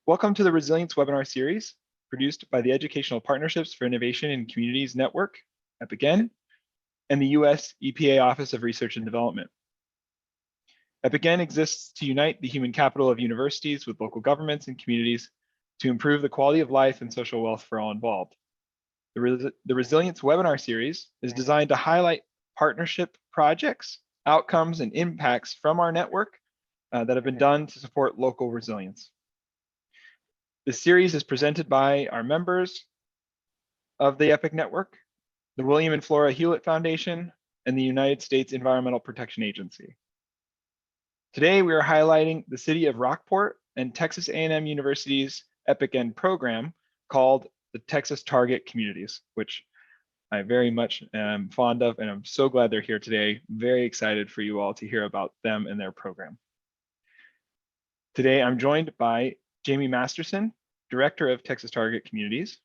Welcome to the Resilience webinar series produced by the Educational Partnerships for Innovation in Communities Network, EPICN, and the U.S. EPA Office of Research and Development. EPICN exists to unite the human capital of universities with local governments and communities to improve the quality of life and social wealth for all involved. The Resilience webinar series is designed to highlight partnership projects, outcomes, and impacts from our network that have been done to support local resilience. This series is presented by our members of the EPIC network, the William and Flora Hewlett Foundation, and the United States Environmental Protection Agency. Today, we are highlighting the city of Rockport and Texas A&M University's EPICN program called the Texas Target Communities, which I very much am fond of, and I'm so glad they're here today. Very excited for you all to hear about them and their program. Today, I'm joined by Jaimie Masterson, Director of Texas Target Communities.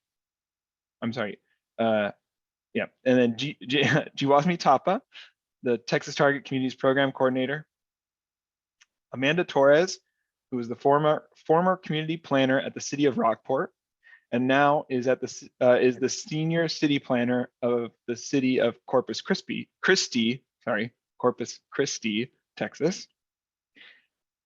And then Jeewasmi Thapa, the Texas Target Communities Program Coordinator. Amanda Torres, who is the former community planner at the city of Rockport, and now is the senior city planner of the city of Corpus Christi, Texas.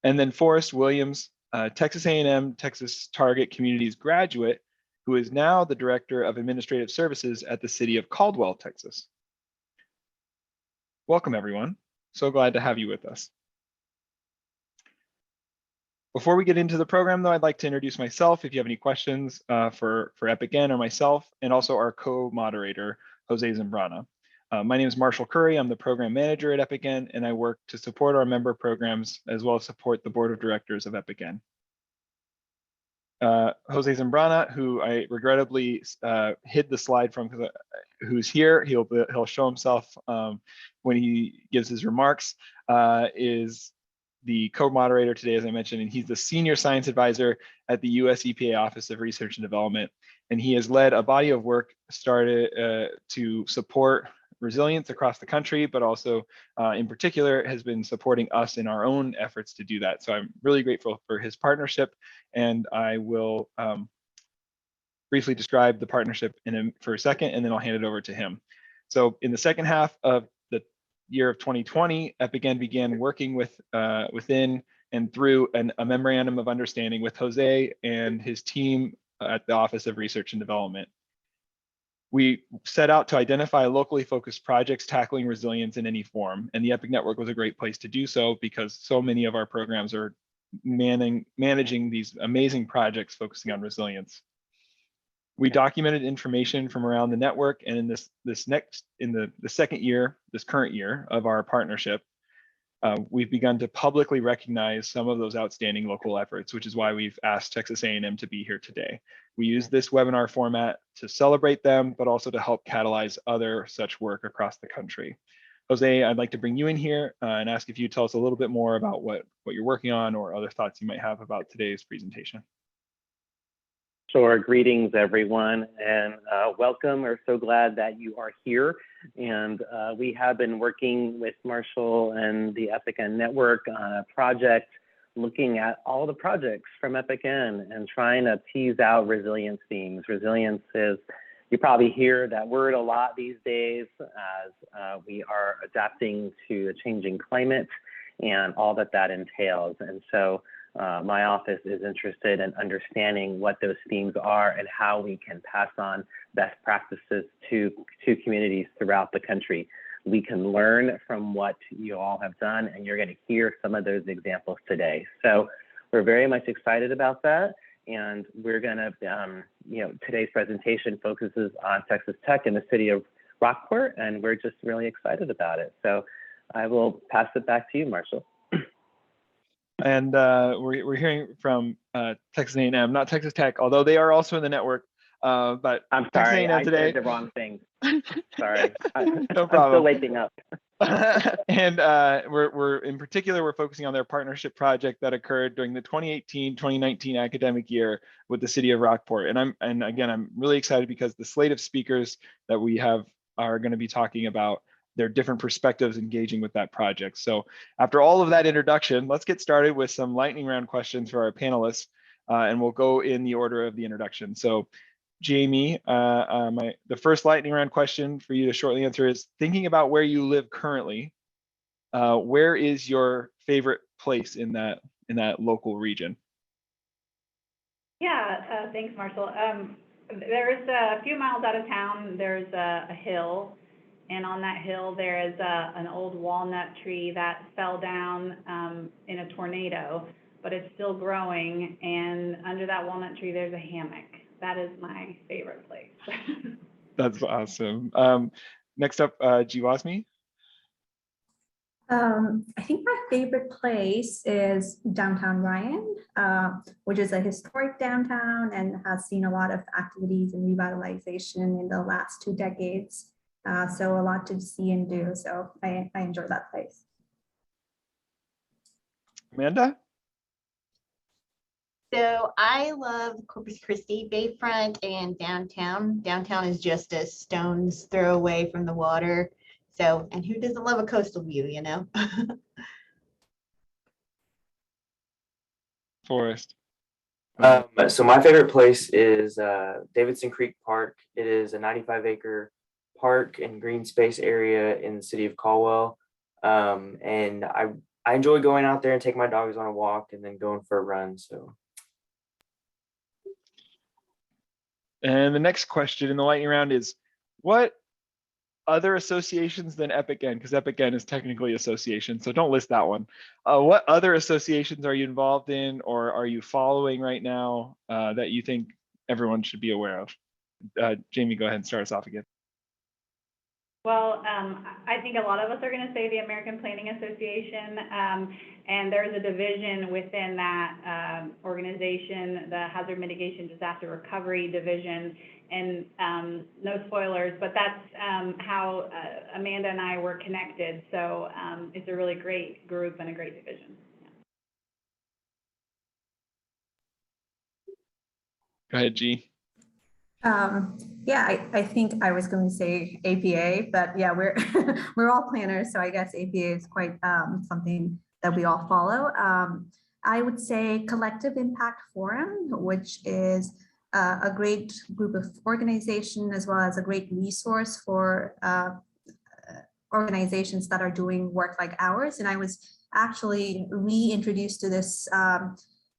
And then Forrest Williams, Texas A&M Texas Target Communities graduate, who is now the Director of Administrative Services at the city of Caldwell, Texas. Welcome, everyone. So glad to have you with us. Before we get into the program, though, I'd like to introduce myself if you have any questions for EPICN or myself, and also our co-moderator, Jose Zambrana. My name is Marshall Curry. I'm the program manager at EPICN, and I work to support our member programs as well as support the board of directors of EPICN. Jose Zambrana, who I regrettably hid the slide from, because who's here, he'll show himself when he gives his remarks, is the co-moderator today, as I mentioned, and he's the senior science advisor at the U.S. EPA Office of Research and Development, and he has led a body of work started to support resilience across the country, but also in particular has been supporting us in our own efforts to do that. So I'm really grateful for his partnership, and I will briefly describe the partnership for a second, and then I'll hand it over to him. So in the second half of the year of 2020, EPICN began working within and through a Memorandum of Understanding with Jose and his team at the Office of Research and Development. We set out to identify locally focused projects tackling resilience in any form, and the EPIC network was a great place to do so because so many of our programs are managing these amazing projects focusing on resilience. We documented information from around the network, and in this current year of our partnership, we've begun to publicly recognize some of those outstanding local efforts, which is why we've asked Texas A&M to be here today. We use this webinar format to celebrate them, but also to help catalyze other such work across the country. Jose, I'd like to bring you in here and ask if you tell us a little bit more about what you're working on or other thoughts you might have about today's presentation. Sure. Greetings, everyone, and welcome. We're so glad that you are here. And we have been working with Marshall and the EPICN network on a project looking at all the projects from EPICN and trying to tease out resilience themes. Resilience is, you probably hear that word a lot these days as we are adapting to a changing climate and all that that entails. And so my office is interested in understanding what those themes are and how we can pass on best practices to communities throughout the country. We can learn from what you all have done, and you're going to hear some of those examples today. So we're very much excited about that, and we're going to, today's presentation focuses on Texas Tech in the city of Rockport, and we're just really excited about it. So I will pass it back to you, Marshall. And we're hearing from Texas A&M, not Texas Tech, although they are also in the network. But I'm sorry, I said the wrong thing. Sorry, no problem. I'm still waking up. And we're focusing on their partnership project that occurred during the 2018-2019 academic year with the city of Rockport. And again, I'm really excited because the slate of speakers that we have are going to be talking about their different perspectives engaging with that project. So after all of that introduction, let's get started with some lightning round questions for our panelists. and we'll go in the order of the introduction. So Jaimie, the first lightning round question for you to shortly answer is, thinking about where you live currently, where is your favorite place in that local region? Yeah, thanks, Marshall. There's a few miles out of town, there's a hill, and on that hill there is an old walnut tree that fell down in a tornado, but it's still growing, and under that walnut tree there's a hammock. That is my favorite place. That's awesome. Next up, Jeewasmi. I think my favorite place is downtown Ryan, which is a historic downtown and has seen a lot of activities and revitalization in the last 2 decades. So a lot to see and do. So I enjoy that place. Amanda? So I love Corpus Christi Bayfront and downtown. Downtown is just a stone's throw away from the water. So, and who doesn't love a coastal view, you know? Forrest. So my favorite place is Davidson Creek Park. It is a 95-acre park and green space area in the city of Caldwell. And I enjoy going out there and take my dogs on a walk and then going for a run. So. And the next question in the lightning round is, what other associations than EPIC-N, because EPIC-N is technically association, so don't list that one. What other associations are you involved in or are you following right now that you think everyone should be aware of? Jaimie, go ahead and start us off again. Well, I think a lot of us are going to say the American Planning Association, and there's a division within that organization, the Hazard Mitigation Disaster Recovery Division, and no spoilers, but that's how Amanda and I were connected. So it's a really great group and a great division. Go ahead, G. Yeah, I think I was going to say APA, but yeah, we're we're all planners, so I guess APA is quite something that we all follow. I would say Collective Impact Forum, which is a great group of organizations as well as a great resource for organizations that are doing work like ours. And I was actually reintroduced to this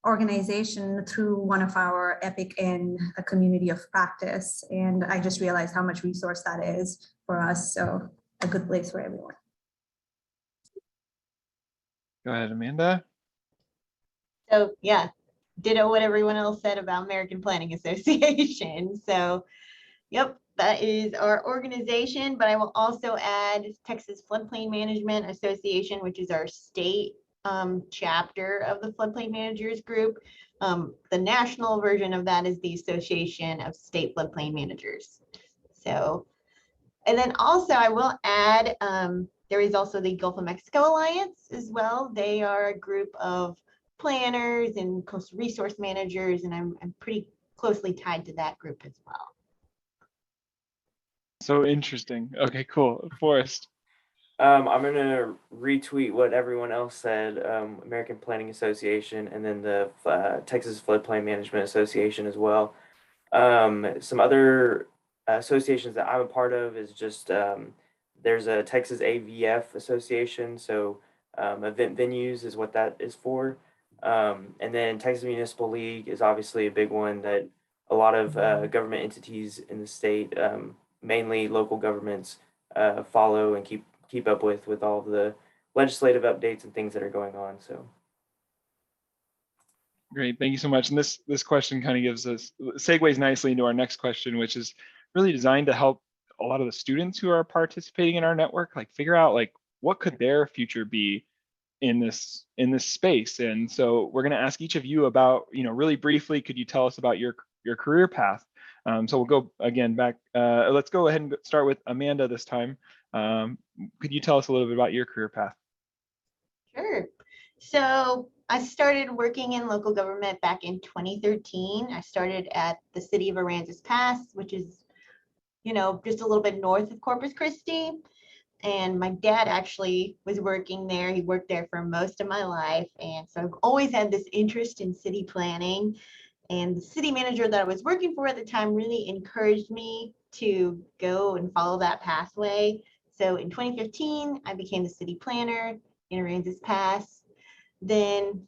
organization through one of our EPIC-N a community of practice. And I just realized how much resource that is for us. So a good place for everyone. Go ahead, Amanda. So yeah, ditto what everyone else said about American Planning Association. So yep, that is our organization, but I will also add Texas Floodplain Management Association, which is our state chapter of the Floodplain Managers Group. The national version of that is the Association of State Floodplain Managers. So, and then also I will add, there is also the Gulf of Mexico Alliance as well. They are a group of planners and coastal resource managers, and I'm pretty closely tied to that group as well. So interesting. Okay, cool. Forrest. I'm going to retweet what everyone else said, American Planning Association, and then the Texas Floodplain Management Association as well. Some other associations that I'm a part of is just, there's a Texas AVF Association, so event venues is what that is for. And then Texas Municipal League is obviously a big one that a lot of government entities in the state, mainly local governments, follow and keep up with all of the legislative updates and things that are going on. So Great, thank you so much. And this question kind of segues nicely into our next question, which is really designed to help a lot of the students who are participating in our network, like figure out like what could their future be in this space. And so we're going to ask each of you about, really briefly, could you tell us about your career path? So we'll go again back. Let's go ahead and start with Amanda this time. Could you tell us a little bit about your career path? Sure. So I started working in local government back in 2013. I started at the city of Aransas Pass, which is, just a little bit north of Corpus Christi. And my dad actually was working there. He worked there for most of my life. And so I've always had this interest in city planning. And the city manager that I was working for at the time really encouraged me to go and follow that pathway. So in 2015, I became the city planner in Aransas Pass. Then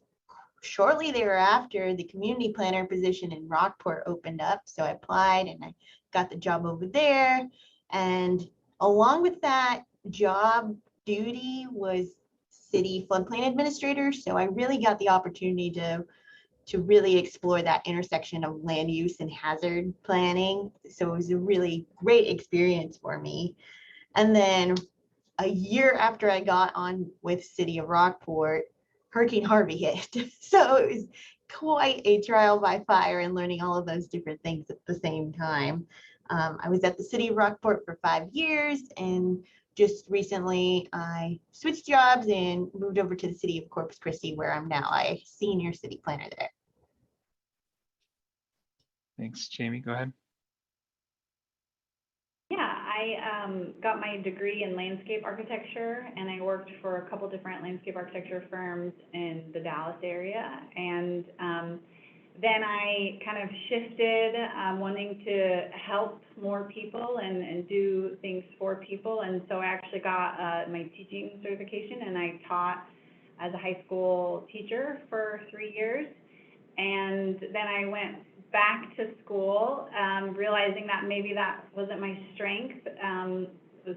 shortly thereafter, the community planner position in Rockport opened up. So I applied and I got the job over there. And along with that job duty was city floodplain administrator. So I really got the opportunity to really explore that intersection of land use and hazard planning. So it was a really great experience for me. And then a year after I got on with City of Rockport, Hurricane Harvey hit. So it was quite a trial by fire and learning all of those different things at the same time. I was at the City of Rockport for 5 years, and just recently I switched jobs and moved over to the City of Corpus Christi, where I'm now a senior city planner there. Thanks, Jaimie. Go ahead. Yeah, I got my degree in landscape architecture, and I worked for a couple different landscape architecture firms in the Dallas area. And then I kind of shifted, wanting to help more people and do things for people. And so I actually got my teaching certification, and I taught as a high school teacher for 3 years. And then I went back to school, realizing that maybe that wasn't my strength, was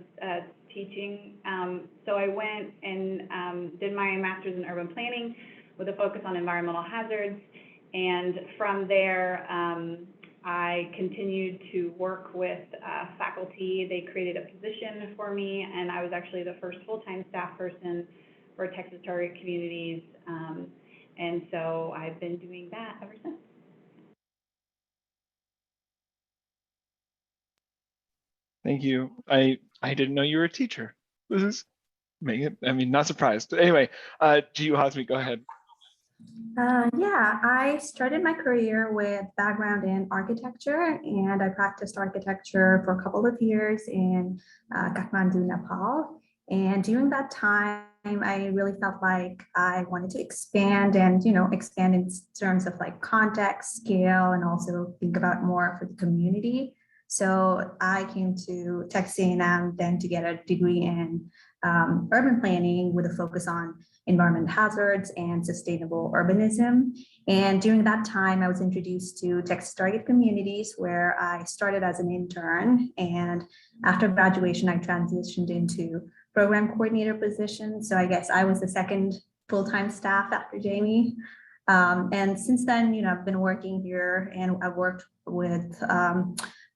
teaching. So I went and did my master's in urban planning with a focus on environmental hazards. And from there, I continued to work with faculty. They created a position for me, and I was actually the first full-time staff person for Texas Target Communities. And so I've been doing that ever since. Thank you. I didn't know you were a teacher. This is not surprised. But anyway, Jeewasmi, go ahead. Yeah, I started my career with background in architecture, and I practiced architecture for a couple of years in Kathmandu, Nepal. And during that time, I really felt like I wanted to expand and, expand in terms of like context, scale, and also think about more for the community. So I came to Texas A&M then to get a degree in urban planning with a focus on environmental hazards and sustainable urbanism. And during that time, I was introduced to Texas Target Communities, where I started as an intern. And after graduation, I transitioned into program coordinator position. So I guess I was the second full-time staff after Jaimie. And since then, I've been working here, and I've worked with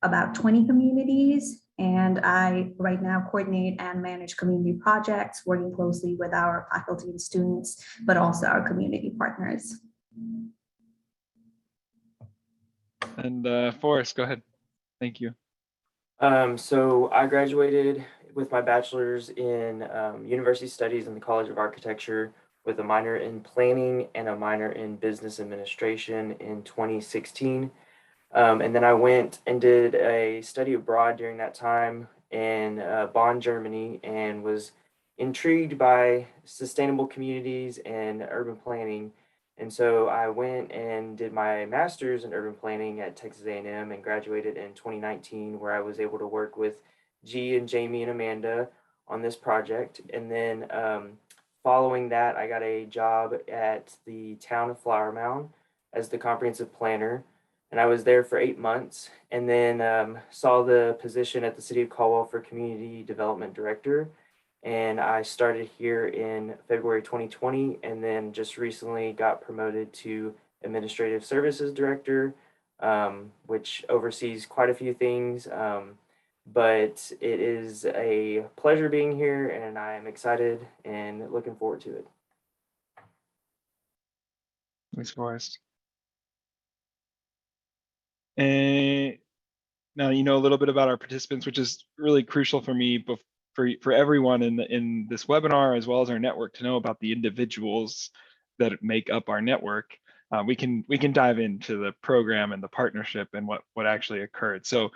about 20 communities. And I right now coordinate and manage community projects, working closely with our faculty and students, but also our community partners. And Forrest, go ahead. Thank you. So I graduated with my bachelor's in university studies in the College of Architecture with a minor in planning and a minor in business administration in 2016. And then I went and did a study abroad during that time in Bonn, Germany, and was intrigued by sustainable communities and urban planning. And so I went and did my master's in urban planning at Texas A&M and graduated in 2019, where I was able to work with G and Jaimie and Amanda on this project. And then following that, I got a job at the town of Flower Mound as the comprehensive planner. And I was there for 8 months, and then saw the position at the City of Caldwell for Community Development Director. And I started here in February 2020, and then just recently got promoted to Administrative Services Director, which oversees quite a few things. But it is a pleasure being here, and I am excited and looking forward to it. Thanks, Forrest. And now you know a little bit about our participants, which is really crucial for me, but for everyone in this webinar, as well as our network, to know about the individuals that make up our network. We can dive into the program and the partnership and what actually occurred. So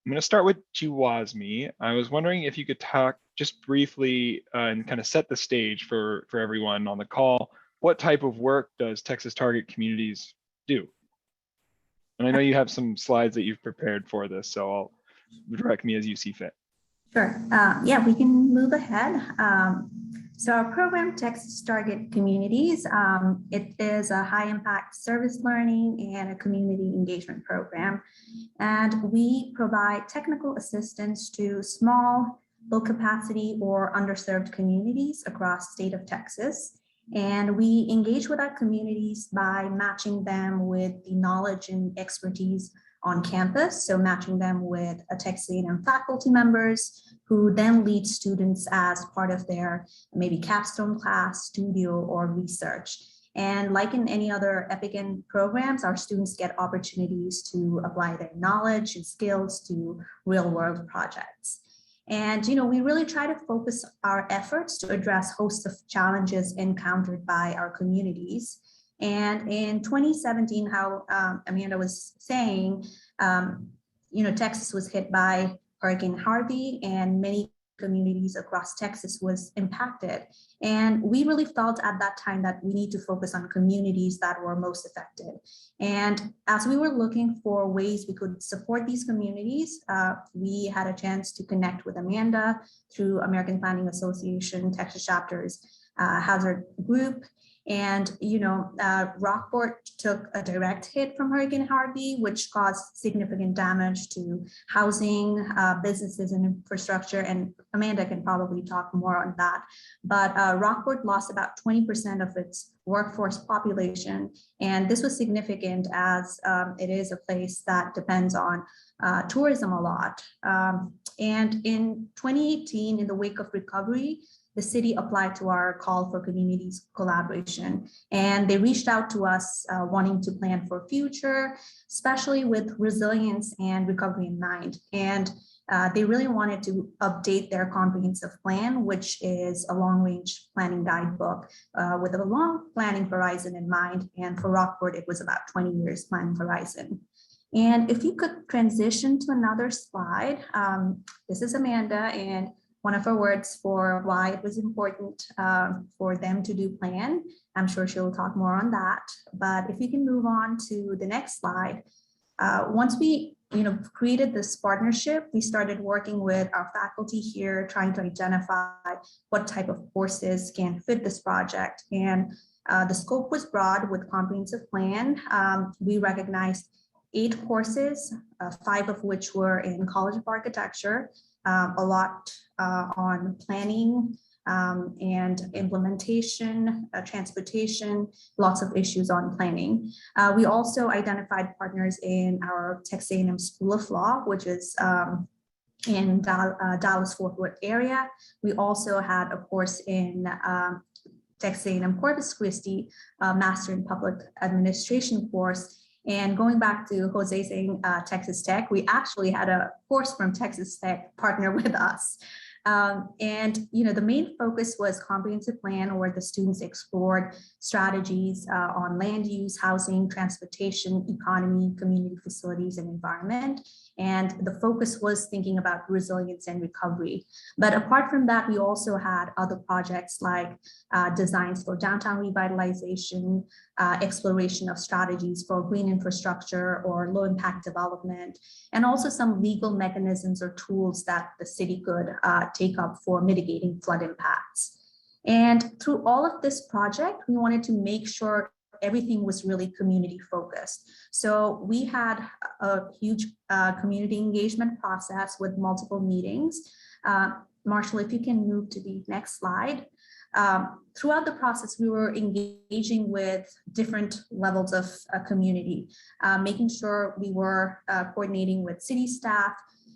I'm going to start with Jeewasmi. I was wondering if you could talk just briefly and kind of set the stage for everyone on the call. What type of work does Texas Target Communities do? And I know you have some slides that you've prepared for this, so I'll direct me as you see fit. Sure. Yeah, we can move ahead. So our program, Texas Target Communities, it is a high impact service learning and a community engagement program. And we provide technical assistance to small, low capacity or underserved communities across the state of Texas. And we engage with our communities by matching them with the knowledge and expertise on campus. So matching them with a Texas A&M faculty members who then lead students as part of their maybe capstone class, studio, or research. And like in any other EPIC programs, our students get opportunities to apply their knowledge and skills to real world projects. And, we really try to focus our efforts to address a host of challenges encountered by our communities. And in 2017, how Amanda was saying, Texas was hit by Hurricane Harvey and many communities across Texas was impacted. And we really felt at that time that we need to focus on communities that were most affected. And as we were looking for ways we could support these communities, we had a chance to connect with Amanda through American Planning Association, Texas Chapter's Hazard Group. And, Rockport took a direct hit from Hurricane Harvey, which caused significant damage to housing, businesses and infrastructure. And Amanda can probably talk more on that. But Rockport lost about 20% of its workforce population. And this was significant as it is a place that depends on tourism a lot. And in 2018, in the wake of recovery, the city applied to our call for communities collaboration, and they reached out to us wanting to plan for future, especially with resilience and recovery in mind. And they really wanted to update their comprehensive plan, which is a long-range planning guidebook with a long planning horizon in mind. And for Rockport, it was about 20 years planning horizon. And if you could transition to another slide, this is Amanda, and one of her words for why it was important for them to do plan. I'm sure she'll talk more on that. But if you can move on to the next slide. Once we created this partnership, we started working with our faculty here, trying to identify what type of courses can fit this project. And the scope was broad with comprehensive plan. We recognized 8 courses, 5 of which were in College of Architecture, a lot on planning and implementation, transportation, lots of issues on planning. We also identified partners in our Texas A&M School of Law, which is in Dallas-Fort Worth area. We also had a course in Texas A&M Corpus Christi, Master in Public Administration course. And going back to Jose saying Texas Tech, we actually had a course from Texas Tech partner with us. And the main focus was comprehensive plan, where the students explored strategies on land use, housing, transportation, economy, community facilities, and environment. And the focus was thinking about resilience and recovery. But apart from that, we also had other projects like designs for downtown revitalization, exploration of strategies for green infrastructure or low impact development, and also some legal mechanisms or tools that the city could take up for mitigating flood impacts. And through all of this project, we wanted to make sure everything was really community focused. So we had a huge community engagement process with multiple meetings. Marshall, if you can move to the next slide. Throughout the process, we were engaging with different levels of community, making sure we were coordinating with city staff,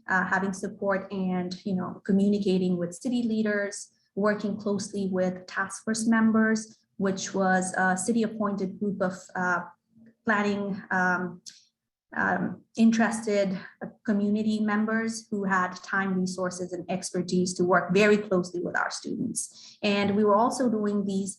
having support and communicating with city leaders, working closely with task force members, which was a city appointed group of planning interested community members who had time, resources, and expertise to work very closely with our students. And we were also doing these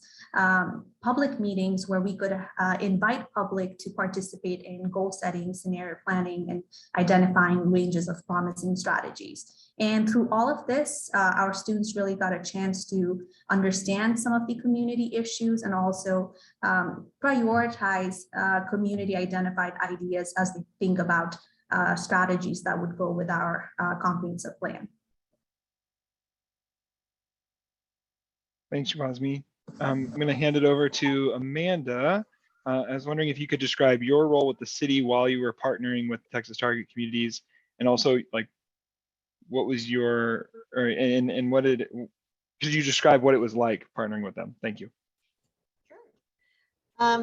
public meetings where we could invite public to participate in goal setting, scenario planning, and identifying ranges of promising strategies. And through all of this, our students really got a chance to understand some of the community issues and also prioritize community identified ideas as they think about strategies that would go with our comprehensive plan. Thanks, Jeewasmi. I'm going to hand it over to Amanda. I was wondering if you could describe your role with the city while you were partnering with Texas Target Communities, and also like what was your and what did could you describe what it was like partnering with them? Thank you.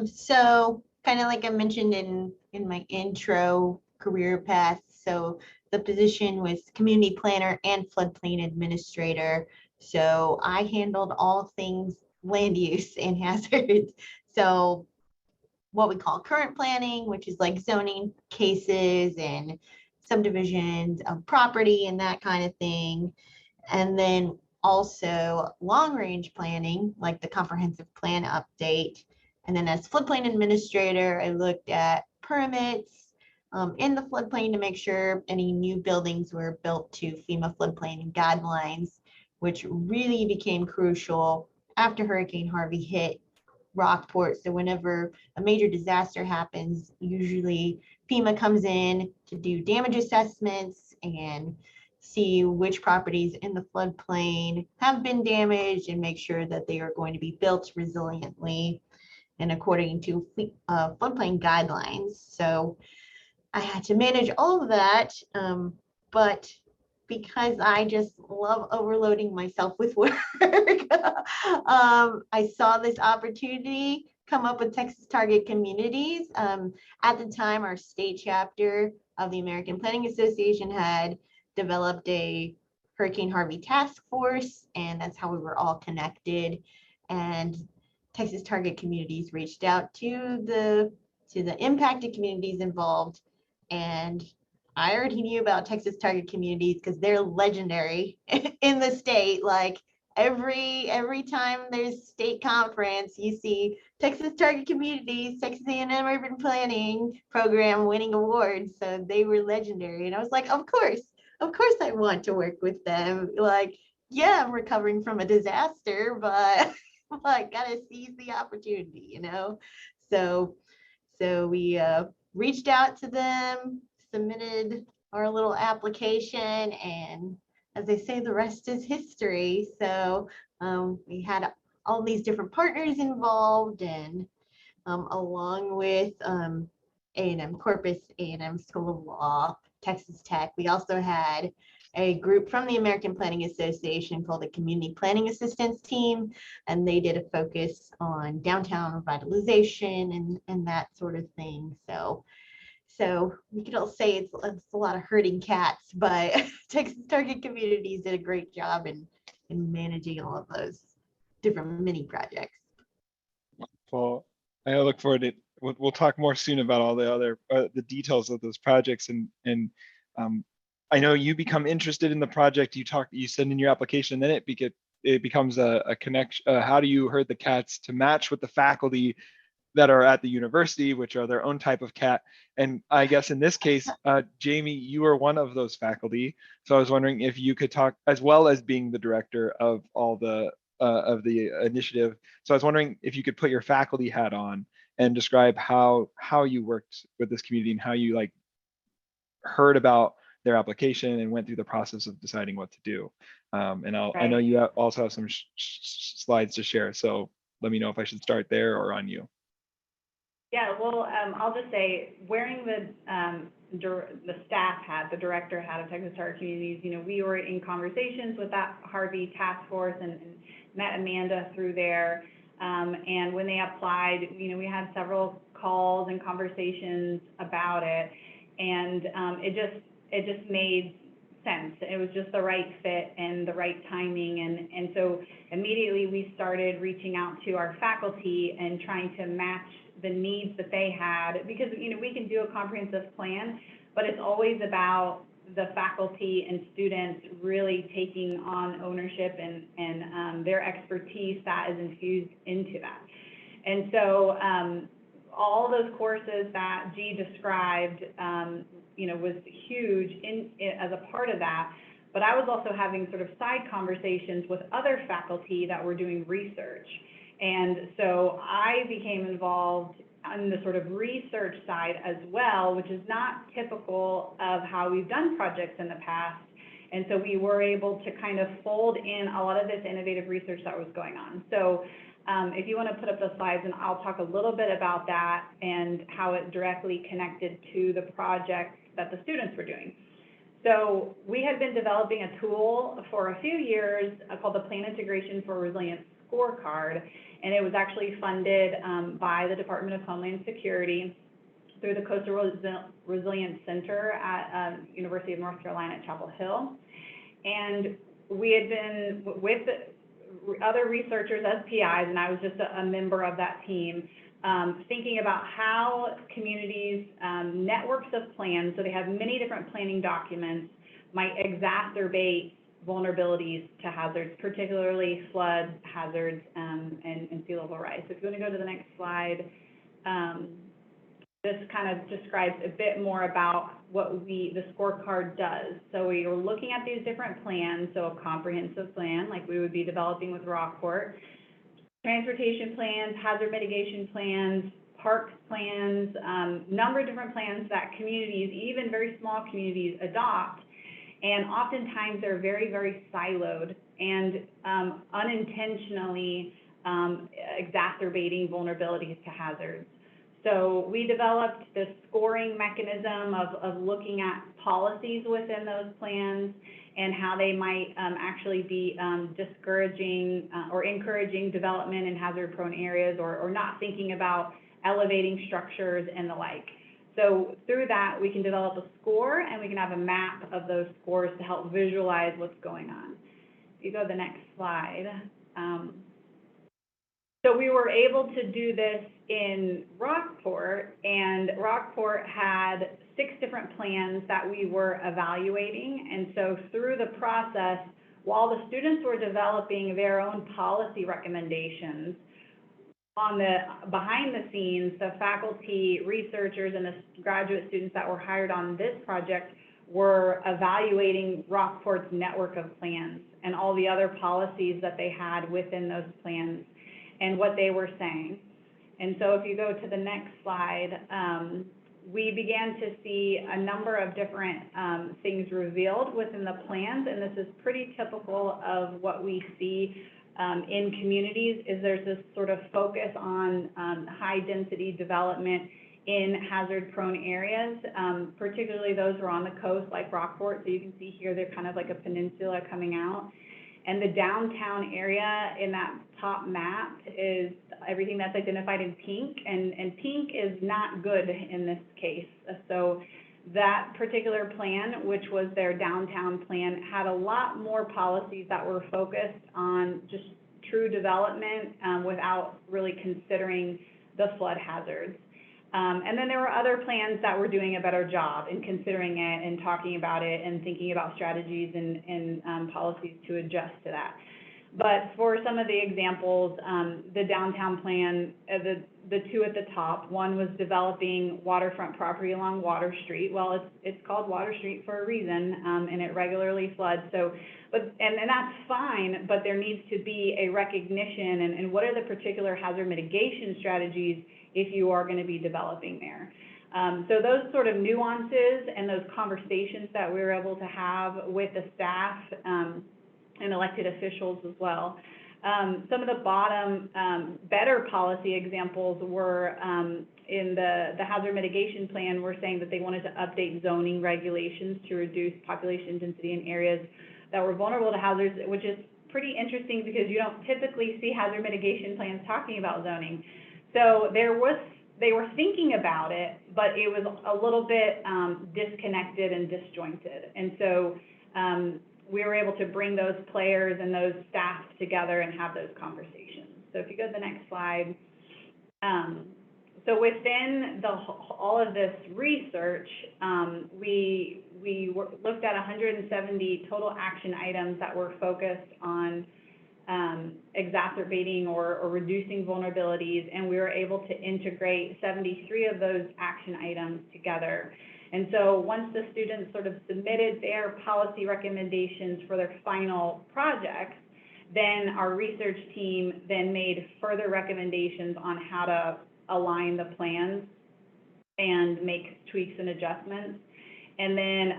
So kind of like I mentioned in my intro career path, so the position was community planner and floodplain administrator. So I handled all things land use and hazards. So what we call current planning, which is like zoning cases and subdivisions of property and that kind of thing. And then also long range planning, like the comprehensive plan update. And then as floodplain administrator, I looked at permits in the floodplain to make sure any new buildings were built to FEMA floodplain guidelines, which really became crucial after Hurricane Harvey hit Rockport. So whenever a major disaster happens, usually FEMA comes in to do damage assessments and see which properties in the floodplain have been damaged and make sure that they are going to be built resiliently and according to floodplain guidelines. So I had to manage all of that, but because I just love overloading myself with work, I saw this opportunity come up with Texas Target Communities. At the time, our state chapter of the American Planning Association had developed a Hurricane Harvey task force, and that's how we were all connected. And Texas Target Communities reached out to the impacted communities involved, and I already knew about Texas Target Communities because they're legendary in the state. Like every time there's state conference, you see Texas Target Communities, Texas A&M Urban Planning Program winning awards. So they were legendary, and I was like, of course I want to work with them. Like, yeah, I'm recovering from a disaster, but I gotta seize the opportunity, you know. So we reached out to them, submitted our little application, and as they say, the rest is history. So we had all these different partners involved, and along with A&M Corpus, A&M School of Law, Texas Tech, we also had a group from the American Planning Association called the Community Planning Assistance Team, and they did a focus on downtown revitalization and that sort of thing. So we could all say it's a lot of herding cats, but Texas Target Communities did a great job in managing all of those different mini projects. Well, I look forward to it. We'll talk more soon about all the other the details of those projects, and I know you become interested in the project. You send in your application, then it becomes a connection. How do you herd the cats to match with the faculty that are at the university, which are their own type of cat? And I guess in this case, Jaimie, you are one of those faculty. So I was wondering if you could talk, as well as being the director of all the initiative. So I was wondering if you could put your faculty hat on and describe how you worked with this community and how you like heard about their application and went through the process of deciding what to do. And I know you also have some slides to share. So let me know if I should start there or on you. Yeah, well, I'll just say, wearing the staff hat, the director hat of Texas Target Communities, you know, we were in conversations with that Harvey task force and met Amanda through there. And when they applied, you know, we had several calls and conversations about it, and it just made sense. It was just the right fit and the right timing, and so immediately we started reaching out to our faculty and trying to match the needs that they had, because, you know, we can do a comprehensive plan, but it's always about the faculty and students really taking on ownership and their expertise that is infused into that. And so all those courses that G described, was huge as a part of that. But I was also having sort of side conversations with other faculty that were doing research. And so I became involved on the sort of research side as well, which is not typical of how we've done projects in the past. And so we were able to kind of fold in a lot of this innovative research that was going on. So if you want to put up the slides, and I'll talk a little bit about that and how it directly connected to the projects that the students were doing. So we had been developing a tool for a few years called the Plan Integration for Resilience Scorecard, and it was actually funded by the Department of Homeland Security through the Coastal Resilience Center at University of North Carolina at Chapel Hill. And we had been with other researchers as PIs, and I was just a member of that team, thinking about how communities, networks of plans, so they have many different planning documents, might exacerbate vulnerabilities to hazards, particularly flood hazards and sea level rise. So if you want to go to the next slide, this kind of describes a bit more about what the scorecard does. So we are looking at these different plans, so a comprehensive plan, like we would be developing with Rockport, transportation plans, hazard mitigation plans, parks plans, number of different plans that communities, even very small communities, adopt. And oftentimes they're very, very siloed and unintentionally exacerbating vulnerabilities to hazards. So we developed this scoring mechanism of looking at policies within those plans and how they might actually be discouraging or encouraging development in hazard-prone areas or not thinking about elevating structures and the like. So through that, we can develop a score and we can have a map of those scores to help visualize what's going on. If you go to the next slide. So we were able to do this in Rockport, and Rockport had 6 different plans that we were evaluating. And so through the process, while the students were developing their own policy recommendations, on the behind the scenes, the faculty, researchers, and the graduate students that were hired on this project were evaluating Rockport's network of plans and all the other policies that they had within those plans and what they were saying. And so if you go to the next slide, we began to see a number of different things revealed within the plans, and this is pretty typical of what we see in communities, is there's this sort of focus on high density development in hazard prone areas, particularly those who are on the coast like Rockport. So you can see here, they're kind of like a peninsula coming out. And the downtown area in that top map is everything that's identified in pink, and pink is not good in this case. So that particular plan, which was their downtown plan, had a lot more policies that were focused on just true development without really considering the flood hazards. And then there were other plans that were doing a better job in considering it and talking about it and thinking about strategies and policies to adjust to that. But for some of the examples, the downtown plan, the 2 at the top, one was developing waterfront property along Water Street. Well, it's called Water Street for a reason, and it regularly floods. So, and that's fine, but there needs to be a recognition and what are the particular hazard mitigation strategies if you are going to be developing there. So those sort of nuances and those conversations that we were able to have with the staff and elected officials as well. Some of the bottom better policy examples were in the hazard mitigation plan. We're saying that they wanted to update zoning regulations to reduce population density in areas that were vulnerable to hazards, which is pretty interesting because you don't typically see hazard mitigation plans talking about zoning. So they were thinking about it, but it was a little bit disconnected and disjointed. And so we were able to bring those players and those staff together and have those conversations. So if you go to the next slide, so within all of this research, we looked at 170 total action items that were focused on exacerbating or reducing vulnerabilities, and we were able to integrate 73 of those action items together. And so once the students sort of submitted their policy recommendations for their final projects, then our research team then made further recommendations on how to align the plans and make tweaks and adjustments. And then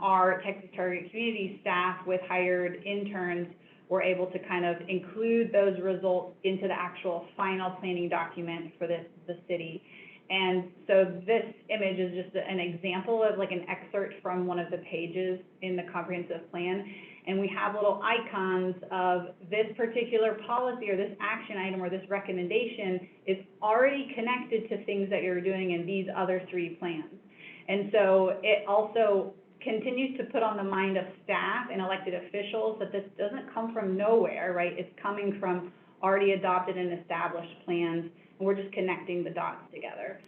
our Texas Target Community staff with hired interns were able to kind of include those results into the actual final planning document for the city. And so this image is just an example of like an excerpt from one of the pages in the comprehensive plan. And we have little icons of this particular policy or this action item or this recommendation is already connected to things that you're doing in these other 3 plans. And so it also continues to put on the mind of staff and elected officials that this doesn't come from nowhere, right? It's coming from already adopted and established plans, and we're just connecting the dots together.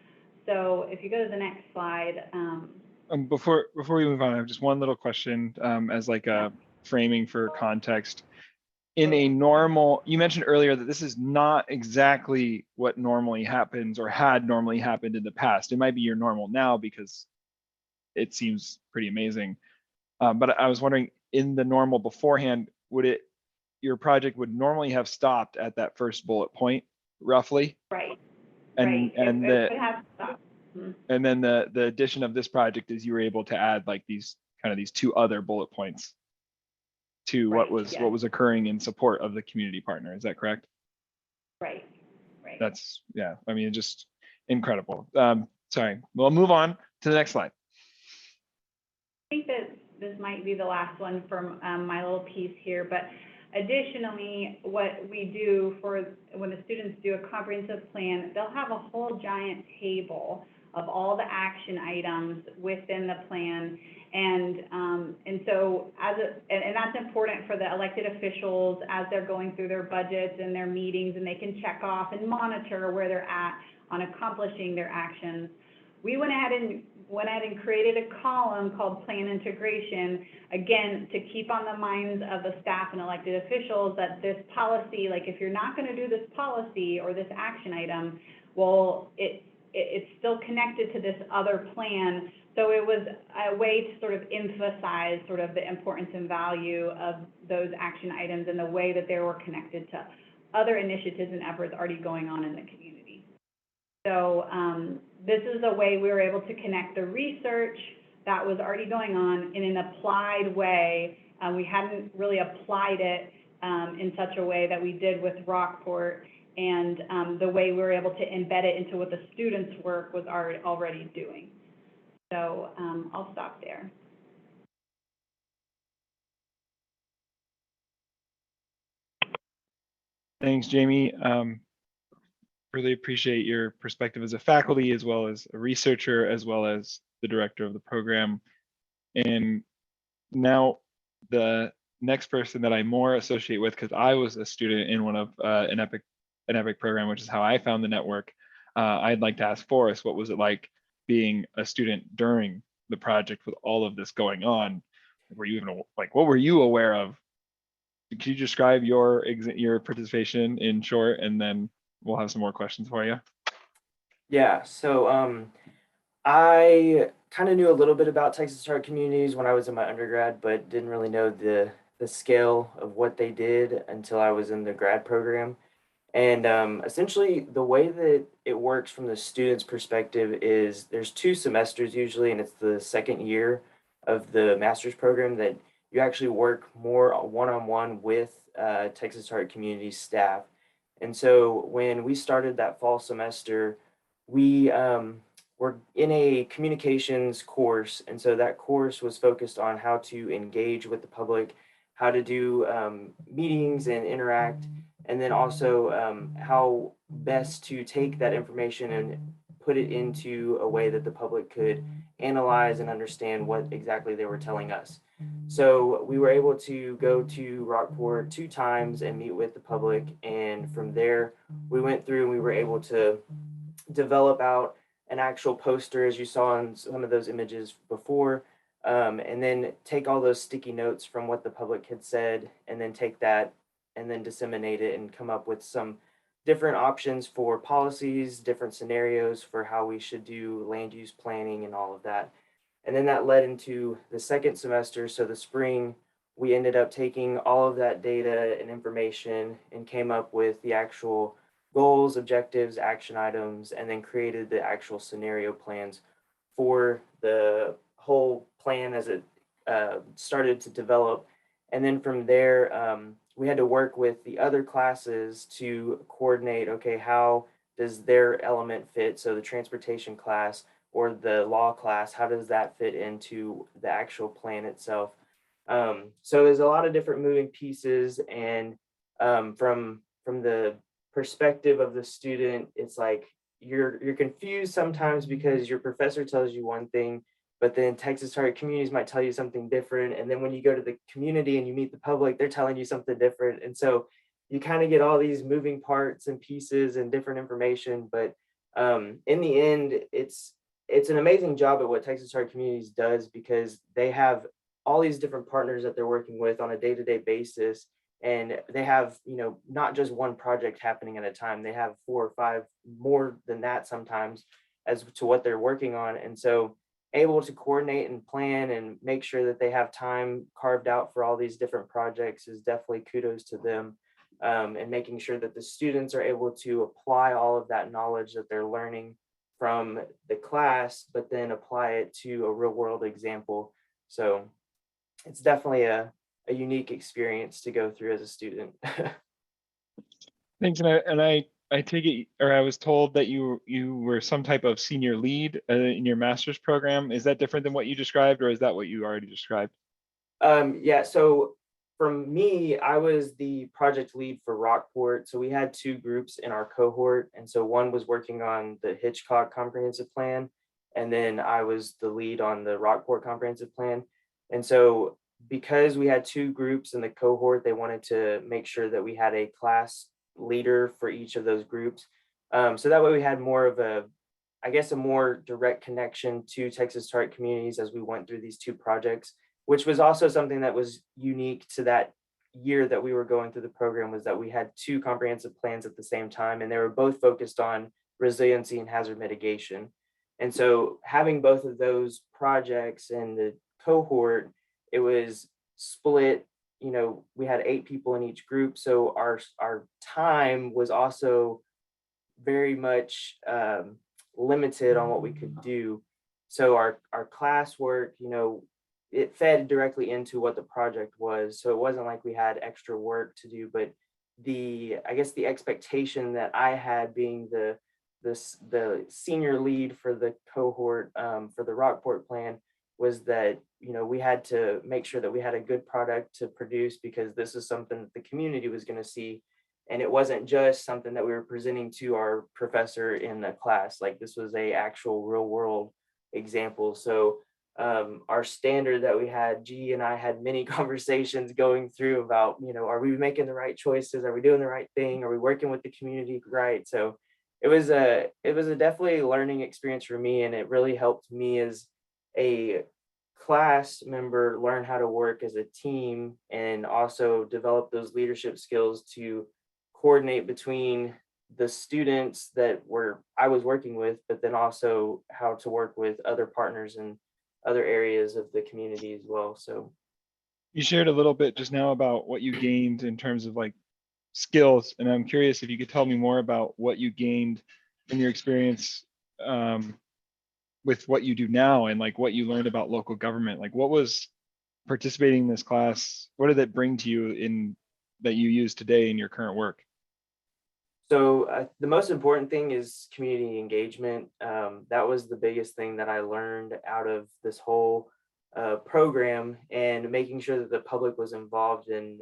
So if you go to the next slide. Before we move on, I have just one little question as like a framing for context. In a normal, you mentioned earlier that this is not exactly what normally happens or had normally happened in the past. It might be your normal now because it seems pretty amazing. But I was wondering, in the normal beforehand, your project would normally have stopped at that first bullet point, roughly? Right. And it would have stopped. And then the addition of this project is you were able to add like these 2 other bullet points to what was occurring in support of the community partner. Is that correct? Right. That's, yeah, I mean, just incredible. Sorry, we'll move on to the next slide. I think that this might be the last one from my little piece here, but additionally, what we do for when the students do a comprehensive plan, they'll have a whole giant table of all the action items within the plan. And so and that's important for the elected officials as they're going through their budgets and their meetings, and they can check off and monitor where they're at on accomplishing their actions. We went ahead and created a column called Plan Integration, again, to keep on the minds of the staff and elected officials that this policy, like if you're not going to do this policy or this action item, well, it's still connected to this other plan. So it was a way to sort of emphasize sort of the importance and value of those action items and the way that they were connected to other initiatives and efforts already going on in the community. So this is a way we were able to connect the research that was already going on in an applied way. We hadn't really applied it in such a way that we did with Rockport, and the way we were able to embed it into what the students' work was already doing. So I'll stop there. Thanks, Jaimie. Really appreciate your perspective as a faculty, as well as a researcher, as well as the director of the program. And now the next person that I more associate with, because I was a student in one of an EPIC program, which is how I found the network. I'd like to ask Forrest, what was it like being a student during the project with all of this going on? Were you even what were you aware of? Could you describe your participation in short, and then we'll have some more questions for you. Yeah, so I kind of knew a little bit about Texas Target Communities when I was in my undergrad, but didn't really know the scale of what they did until I was in the grad program. And essentially, the way that it works from the student's perspective is there's 2 semesters usually, and it's the second year of the master's program that you actually work more one-on-one with Texas Target Communities staff. And so when we started that fall semester, we were in a communications course. And so that course was focused on how to engage with the public, how to do meetings and interact, and then also how best to take that information and put it into a way that the public could analyze and understand what exactly they were telling us. So we were able to go to Rockport 2 times and meet with the public, and from there we went through and we were able to develop out an actual poster, as you saw in some of those images before, and then take all those sticky notes from what the public had said, and then take that and then disseminate it and come up with some different options for policies, different scenarios for how we should do land use planning and all of that. And then that led into the second semester. So the spring, we ended up taking all of that data and information and came up with the actual goals, objectives, action items, and then created the actual scenario plans for the whole plan as it started to develop. And then from there, we had to work with the other classes to coordinate, okay, how does their element fit? So the transportation class or the law class, how does that fit into the actual plan itself? So there's a lot of different moving pieces, and from the perspective of the student, it's like you're confused sometimes because your professor tells you one thing, but then Texas target communities might tell you something different. And then when you go to the community and you meet the public, they're telling you something different. And so you kind of get all these moving parts and pieces and different information. But in the end, it's an amazing job at what Texas target communities does, because they have all these different partners that they're working with on a day-to-day basis. And they have, not just one project happening at a time. They have 4 or 5 more than that sometimes as to what they're working on. And so able to coordinate and plan and make sure that they have time carved out for all these different projects is definitely kudos to them. And making sure that the students are able to apply all of that knowledge that they're learning from the class, but then apply it to a real world example. So it's definitely a unique experience to go through as a student. Thanks, and I take it, or I was told that you were some type of senior lead in your master's program. Is that different than what you described, or is that what you already described? Yeah, so from me, I was the project lead for Rockport. So we had 2 groups in our cohort. And so one was working on the Hitchcock Comprehensive Plan, and then I was the lead on the Rockport Comprehensive Plan. And so because we had 2 groups in the cohort, they wanted to make sure that we had a class leader for each of those groups. So that way we had more of a more direct connection to Texas target communities as we went through these 2 projects, which was also something that was unique to that year that we were going through the program, was that we had 2 comprehensive plans at the same time, and they were both focused on resiliency and hazard mitigation. And so having both of those projects in the cohort, it was split. We had 8 people in each group, so our time was also very much limited on what we could do. So our classwork, it fed directly into what the project was. So it wasn't like we had extra work to do, but the expectation that I had, being the senior lead for the cohort for the Rockport plan, was that we had to make sure that we had a good product to produce, because this is something that the community was going to see, and it wasn't just something that we were presenting to our professor in the class. Like, this was a actual real world example. So our standard that we had, G and I had many conversations going through about, are we making the right choices? Are we doing the right thing? Are we working with the community right? So it was a definitely learning experience for me, and it really helped me as a class member learn how to work as a team, and also develop those leadership skills to coordinate between the students that I was working with, but then also how to work with other partners in other areas of the community as well. So You shared a little bit just now about what you gained in terms of like skills, and I'm curious if you could tell me more about what you gained in your experience with what you do now, and like what you learned about local government. Like, what was participating in this class, what did it bring to you in that you use today in your current work? So the most important thing is community engagement. That was the biggest thing that I learned out of this whole program, and making sure that the public was involved in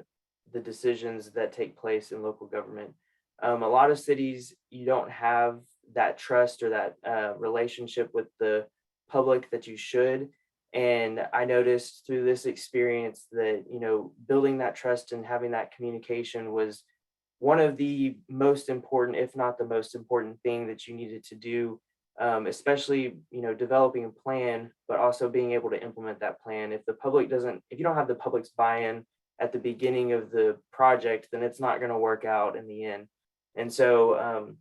the decisions that take place in local government. A lot of cities, you don't have that trust or that relationship with the public that you should. And I noticed through this experience that, building that trust and having that communication was one of the most important, if not the most important thing that you needed to do, especially, developing a plan, but also being able to implement that plan. If you don't have the public's buy-in at the beginning of the project, then it's not going to work out in the end. And so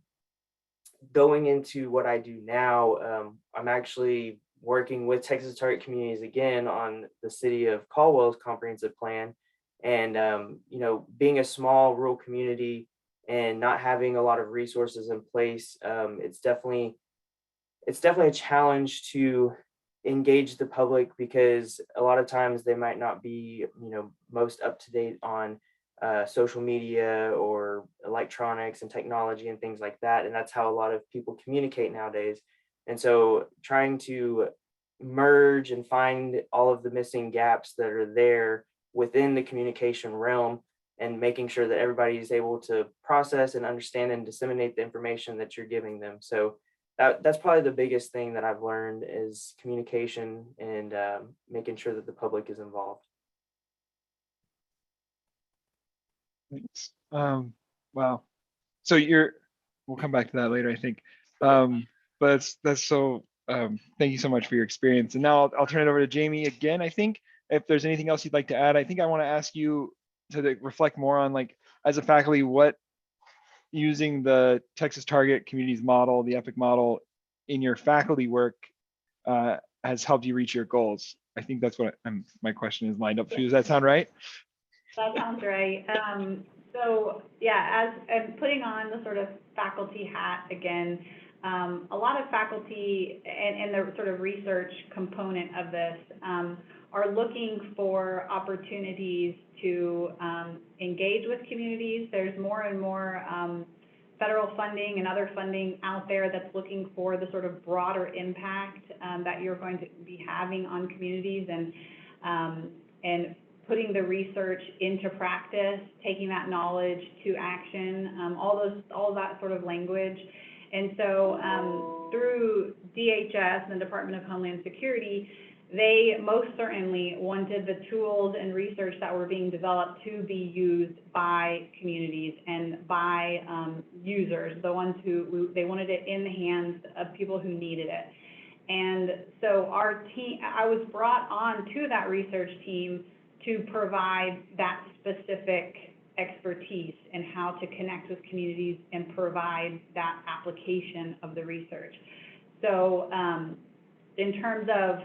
going into what I do now, I'm actually working with Texas Target Communities again on the city of Caldwell's comprehensive plan. And, being a small rural community and not having a lot of resources in place, it's definitely a challenge to engage the public, because a lot of times they might not be, most up to date on social media or electronics and technology and things like that. And that's how a lot of people communicate nowadays. And so trying to merge and find all of the missing gaps that are there within the communication realm, and making sure that everybody is able to process and understand and disseminate the information that you're giving them. So that's probably the biggest thing that I've learned is communication and making sure that the public is involved. Thanks. Wow. So we'll come back to that later, I think. But that's so, thank you so much for your experience. And now I'll turn it over to Jaimie again. I think if there's anything else you'd like to add, I think I want to ask you to reflect more on, like, as a faculty, what using the Texas Target Communities model, the EPIC model, in your faculty work has helped you reach your goals. I think that's what my question is lined up to. Does that sound right? That sounds right. So yeah, as putting on the sort of faculty hat again, a lot of faculty and the sort of research component of this are looking for opportunities to engage with communities. There's more and more federal funding and other funding out there that's looking for the sort of broader impact that you're going to be having on communities, and putting the research into practice, taking that knowledge to action, all that sort of language. And so through DHS and the Department of Homeland Security, they most certainly wanted the tools and research that were being developed to be used by communities and by users, the ones who they wanted it in the hands of people who needed it. And so our team, I was brought on to that research team to provide that specific expertise in how to connect with communities and provide that application of the research. So in terms of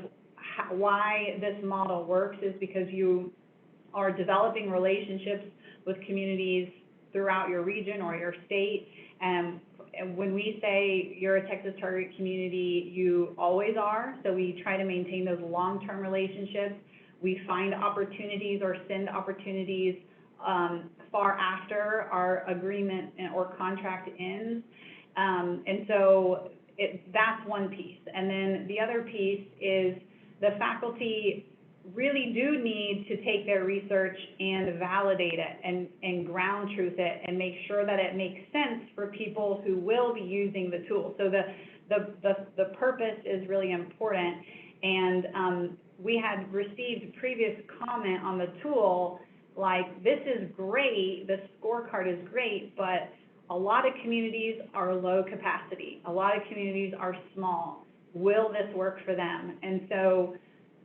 why this model works is because you are developing relationships with communities throughout your region or your state. And when we say you're a Texas Target community, you always are. So we try to maintain those long-term relationships. We find opportunities or send opportunities far after our agreement or contract ends. And so that's one piece. And then the other piece is the faculty really do need to take their research and validate it and ground truth it and make sure that it makes sense for people who will be using the tool. So the purpose is really important. And we had received previous comment on the tool, like, this is great, the scorecard is great, but a lot of communities are low capacity. A lot of communities are small. Will this work for them? And so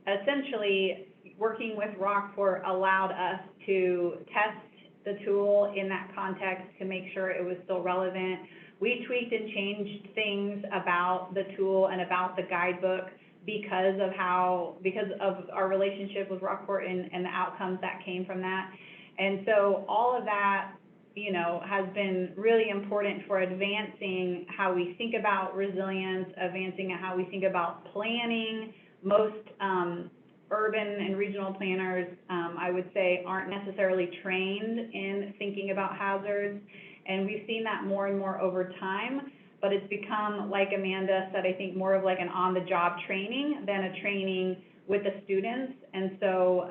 essentially working with Rockport allowed us to test the tool in that context to make sure it was still relevant. We tweaked and changed things about the tool and about the guidebook because of our relationship with Rockport and the outcomes that came from that. And so all of that, has been really important for advancing how we think about resilience, advancing how we think about planning. Most urban and regional planners, I would say, aren't necessarily trained in thinking about hazards. And we've seen that more and more over time, but it's become, like Amanda said, I think more of like an on-the-job training than a training with the students. And so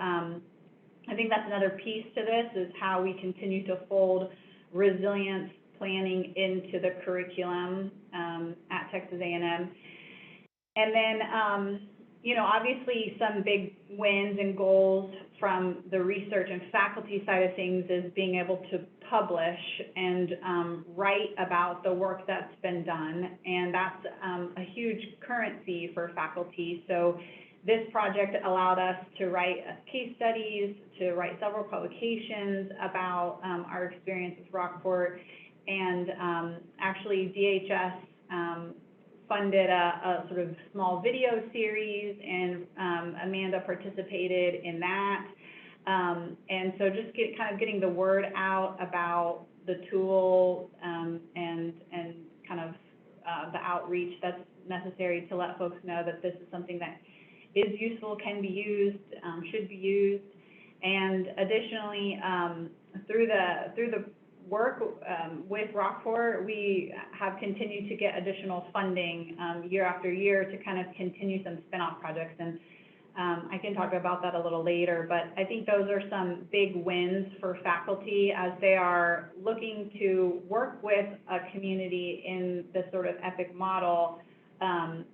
I think that's another piece to this, is how we continue to fold resilience planning into the curriculum at Texas A&M. And then, obviously some big wins and goals from the research and faculty side of things is being able to publish and write about the work that's been done, and that's a huge currency for faculty. So this project allowed us to write case studies, to write several publications about our experience with Rockport, and actually DHS funded a sort of small video series, and Amanda participated in that. And so just getting the word out about the tool and kind of the outreach that's necessary to let folks know that this is something that is useful, can be used, should be used. And additionally, through the work with Rockport, we have continued to get additional funding year after year to kind of continue some spin-off projects. And I can talk about that a little later, but I think those are some big wins for faculty as they are looking to work with a community in this sort of EPIC model.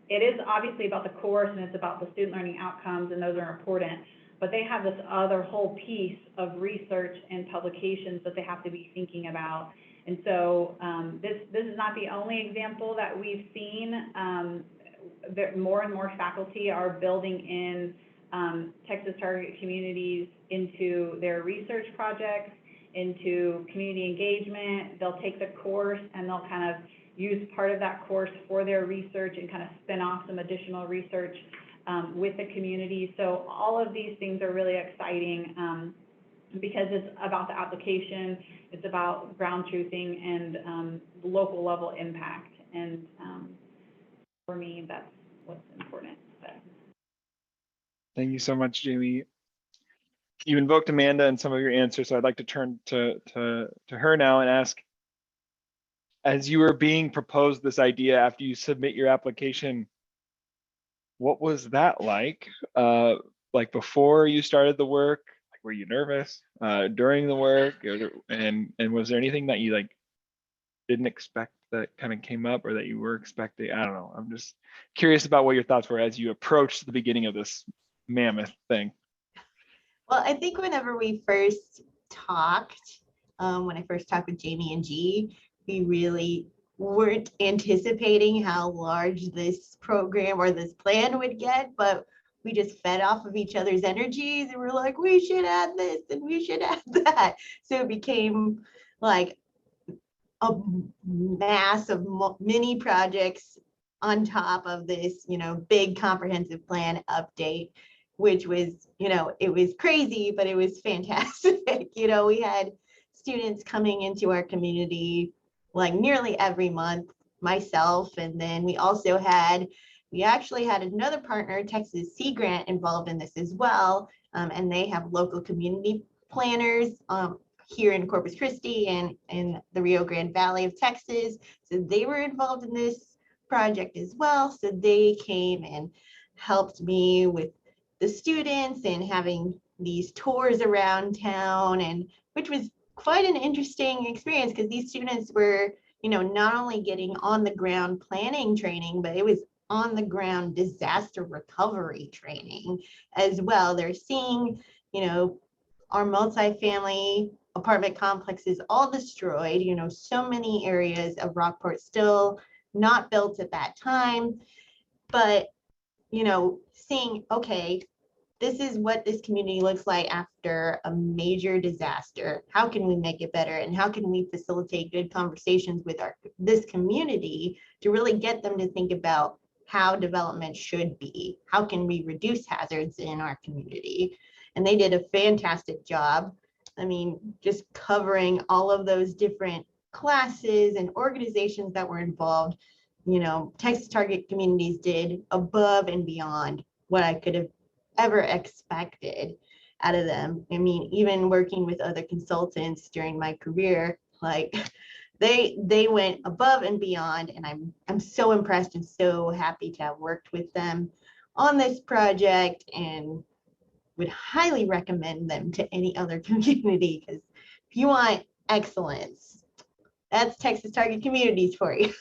It is obviously about the course and it's about the student learning outcomes, and those are important, but they have this other whole piece of research and publications that they have to be thinking about. And so this is not the only example that we've seen. More and more faculty are building in Texas target communities into their research projects, into community engagement. They'll take the course and they'll kind of use part of that course for their research and kind of spin off some additional research with the community. So all of these things are really exciting because it's about the application, it's about ground truthing and local level impact. And for me, that's what's important. Thank you so much, Jaimie. You invoked Amanda in some of your answers, so I'd like to turn to her now and ask, as you were being proposed this idea after you submit your application, what was that like? Like before you started the work, like, were you nervous during the work, and was there anything that you like didn't expect that kind of came up, or that you were expecting? I don't know. I'm just curious about what your thoughts were as you approached the beginning of this mammoth thing. Well, I think whenever we first talked, when I first talked with Jaimie and G, we really weren't anticipating how large this program or this plan would get, but we just fed off of each other's energies and we're like, we should add this and we should add that. So it became like a mass of mini projects on top of this, big comprehensive plan update, which was, it was crazy, but it was fantastic. We had students coming into our community like nearly every month, myself, and then we actually had another partner, Texas Sea Grant, involved in this as well, and they have local community planners here in Corpus Christi and in the Rio Grande Valley of Texas. So they were involved in this project as well. So they came and helped me with the students and having these tours around town, and which was quite an interesting experience because these students were, not only getting on the ground planning training, but it was on the ground disaster recovery training as well. They're seeing, our multifamily apartment complexes all destroyed, so many areas of Rockport still not built at that time, but, seeing, okay, this is what this community looks like after a major disaster. How can we make it better? And how can we facilitate good conversations with this community to really get them to think about how development should be? How can we reduce hazards in our community? And they did a fantastic job. I mean, just covering all of those different classes and organizations that were involved. Texas Target Communities did above and beyond what I could have ever expected out of them. I mean, even working with other consultants during my career, like they went above and beyond, and I'm so impressed and so happy to have worked with them on this project, and would highly recommend them to any other community, because if you want excellence, that's Texas Target Communities for you.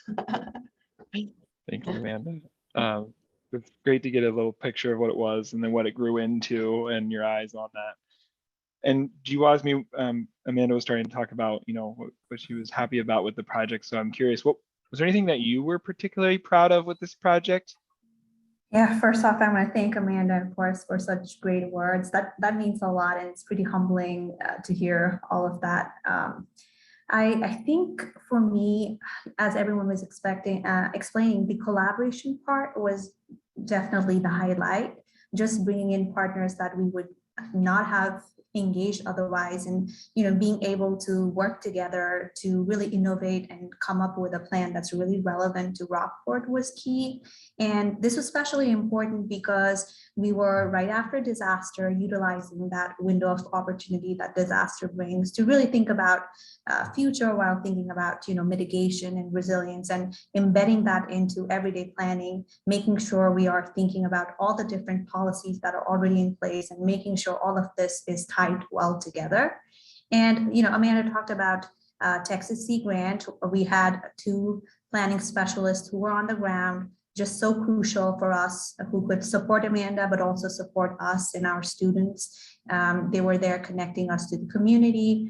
Thank you, Amanda. It's great to get a little picture of what it was and then what it grew into and your eyes on that. And Jeewasmi, Amanda was starting to talk about, what she was happy about with the project. So I'm curious, was there anything that you were particularly proud of with this project? Yeah, first off, I want to thank Amanda, of course, for such great words. That means a lot, and it's pretty humbling to hear all of that. I think for me, as everyone was explaining, the collaboration part was definitely the highlight. Just bringing in partners that we would not have engaged otherwise, and being able to work together to really innovate and come up with a plan that's really relevant to Rockport was key. And this was especially important because we were right after disaster, utilizing that window of opportunity that disaster brings to really think about future while thinking about mitigation and resilience, and embedding that into everyday planning, making sure we are thinking about all the different policies that are already in place and making sure all of this is tied well together. And Amanda talked about TxTC grant. We had 2 planning specialists who were on the ground, just so crucial for us, who could support Amanda, but also support us and our students. They were there connecting us to the community.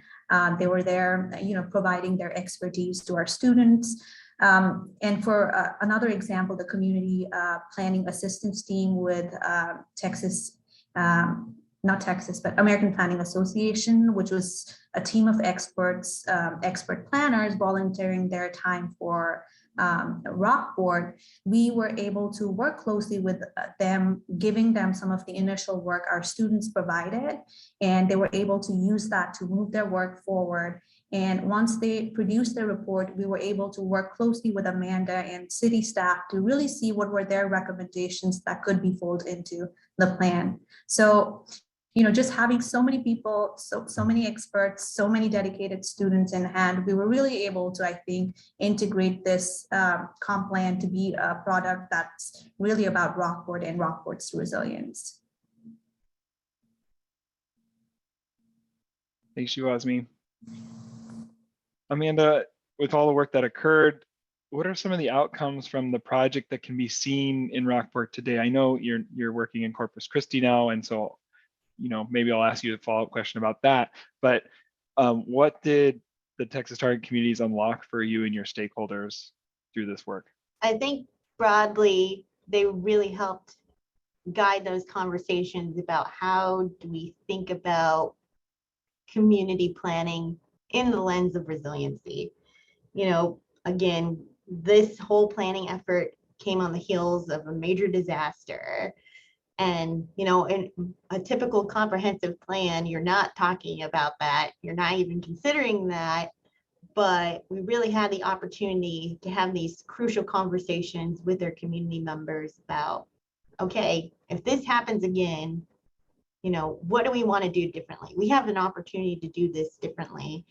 They were there, providing their expertise to our students. And for another example, the community planning assistance team with Texas, not Texas, but American Planning Association, which was a team of experts, expert planners volunteering their time for Rockport. We were able to work closely with them, giving them some of the initial work our students provided, and they were able to use that to move their work forward. And once they produced their report, we were able to work closely with Amanda and city staff to really see what were their recommendations that could be folded into the plan. So just having so many people, so many experts, so many dedicated students in hand, we were really able to, I think, integrate this comp plan to be a product that's really about Rockport and Rockport's resilience. Thanks, Jeewasmi. Amanda, with all the work that occurred, what are some of the outcomes from the project that can be seen in Rockport today? I know you're working in Corpus Christi now, and so maybe I'll ask you a follow-up question about that. But what did the Texas Target Communities unlock for you and your stakeholders through this work? I think broadly, they really helped guide those conversations about how do we think about community planning in the lens of resiliency. Again, this whole planning effort came on the heels of a major disaster. And, in a typical comprehensive plan, you're not talking about that. You're not even considering that. But we really had the opportunity to have these crucial conversations with their community members about, okay, if this happens again, what do we want to do differently? We have an opportunity to do this differently.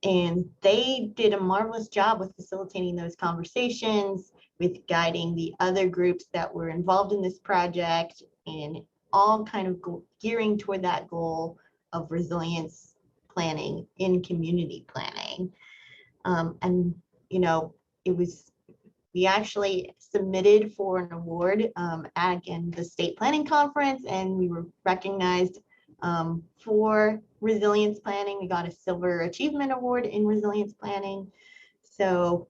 And they did a marvelous job with facilitating those conversations, with guiding the other groups that were involved in this project, and all kind of gearing toward that goal of resilience planning in community planning. And we actually submitted for an award at the state planning conference, and we were recognized for resilience planning. We got a Silver Achievement Award in resilience planning. So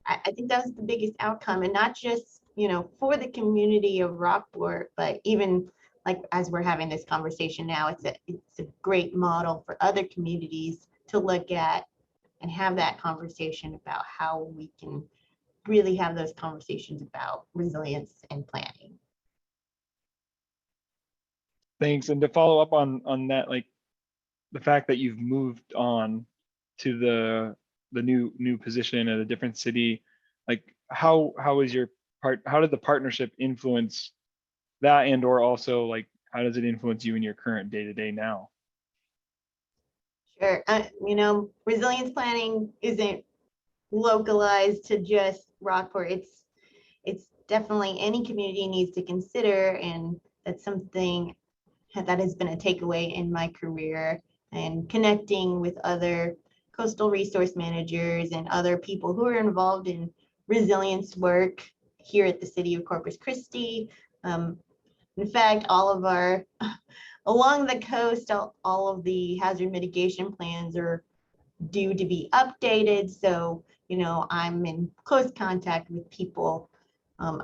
I think that was the biggest outcome, and not just for the community of Rockport, but even like as we're having this conversation now, it's a great model for other communities to look at and have that conversation about how we can really have those conversations about resilience and planning. Thanks. And to follow up on that, like the fact that you've moved on to the new position at a different city, like how did the partnership influence that, and or also like how does it influence you in your current day-to-day now? Sure. Resilience planning isn't localized to just Rockport. It's definitely any community needs to consider, and that's something that has been a takeaway in my career, and connecting with other coastal resource managers and other people who are involved in resilience work here at the city of Corpus Christi. In fact, all of our, along the coast, all of the hazard mitigation plans are due to be updated. So, I'm in close contact with people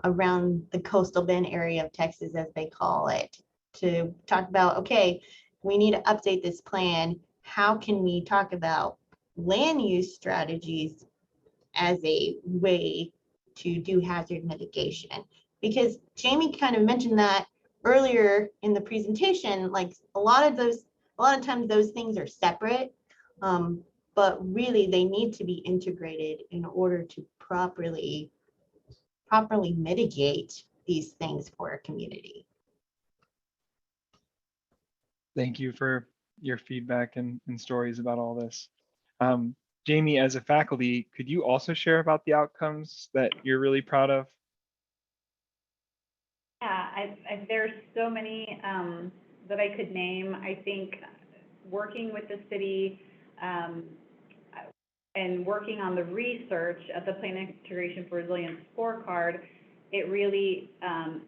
around the coastal bend area of Texas, as they call it, to talk about, okay, we need to update this plan. How can we talk about land use strategies as a way to do hazard mitigation? Because Jaimie kind of mentioned that earlier in the presentation, like a lot of times those things are separate, but really they need to be integrated in order to properly mitigate these things for a community. Thank you for your feedback and stories about all this. Jaimie, as a faculty, could you also share about the outcomes that you're really proud of? Yeah, there's so many that I could name. I think working with the city and working on the research at the Plan Integration for Resilience Scorecard, it really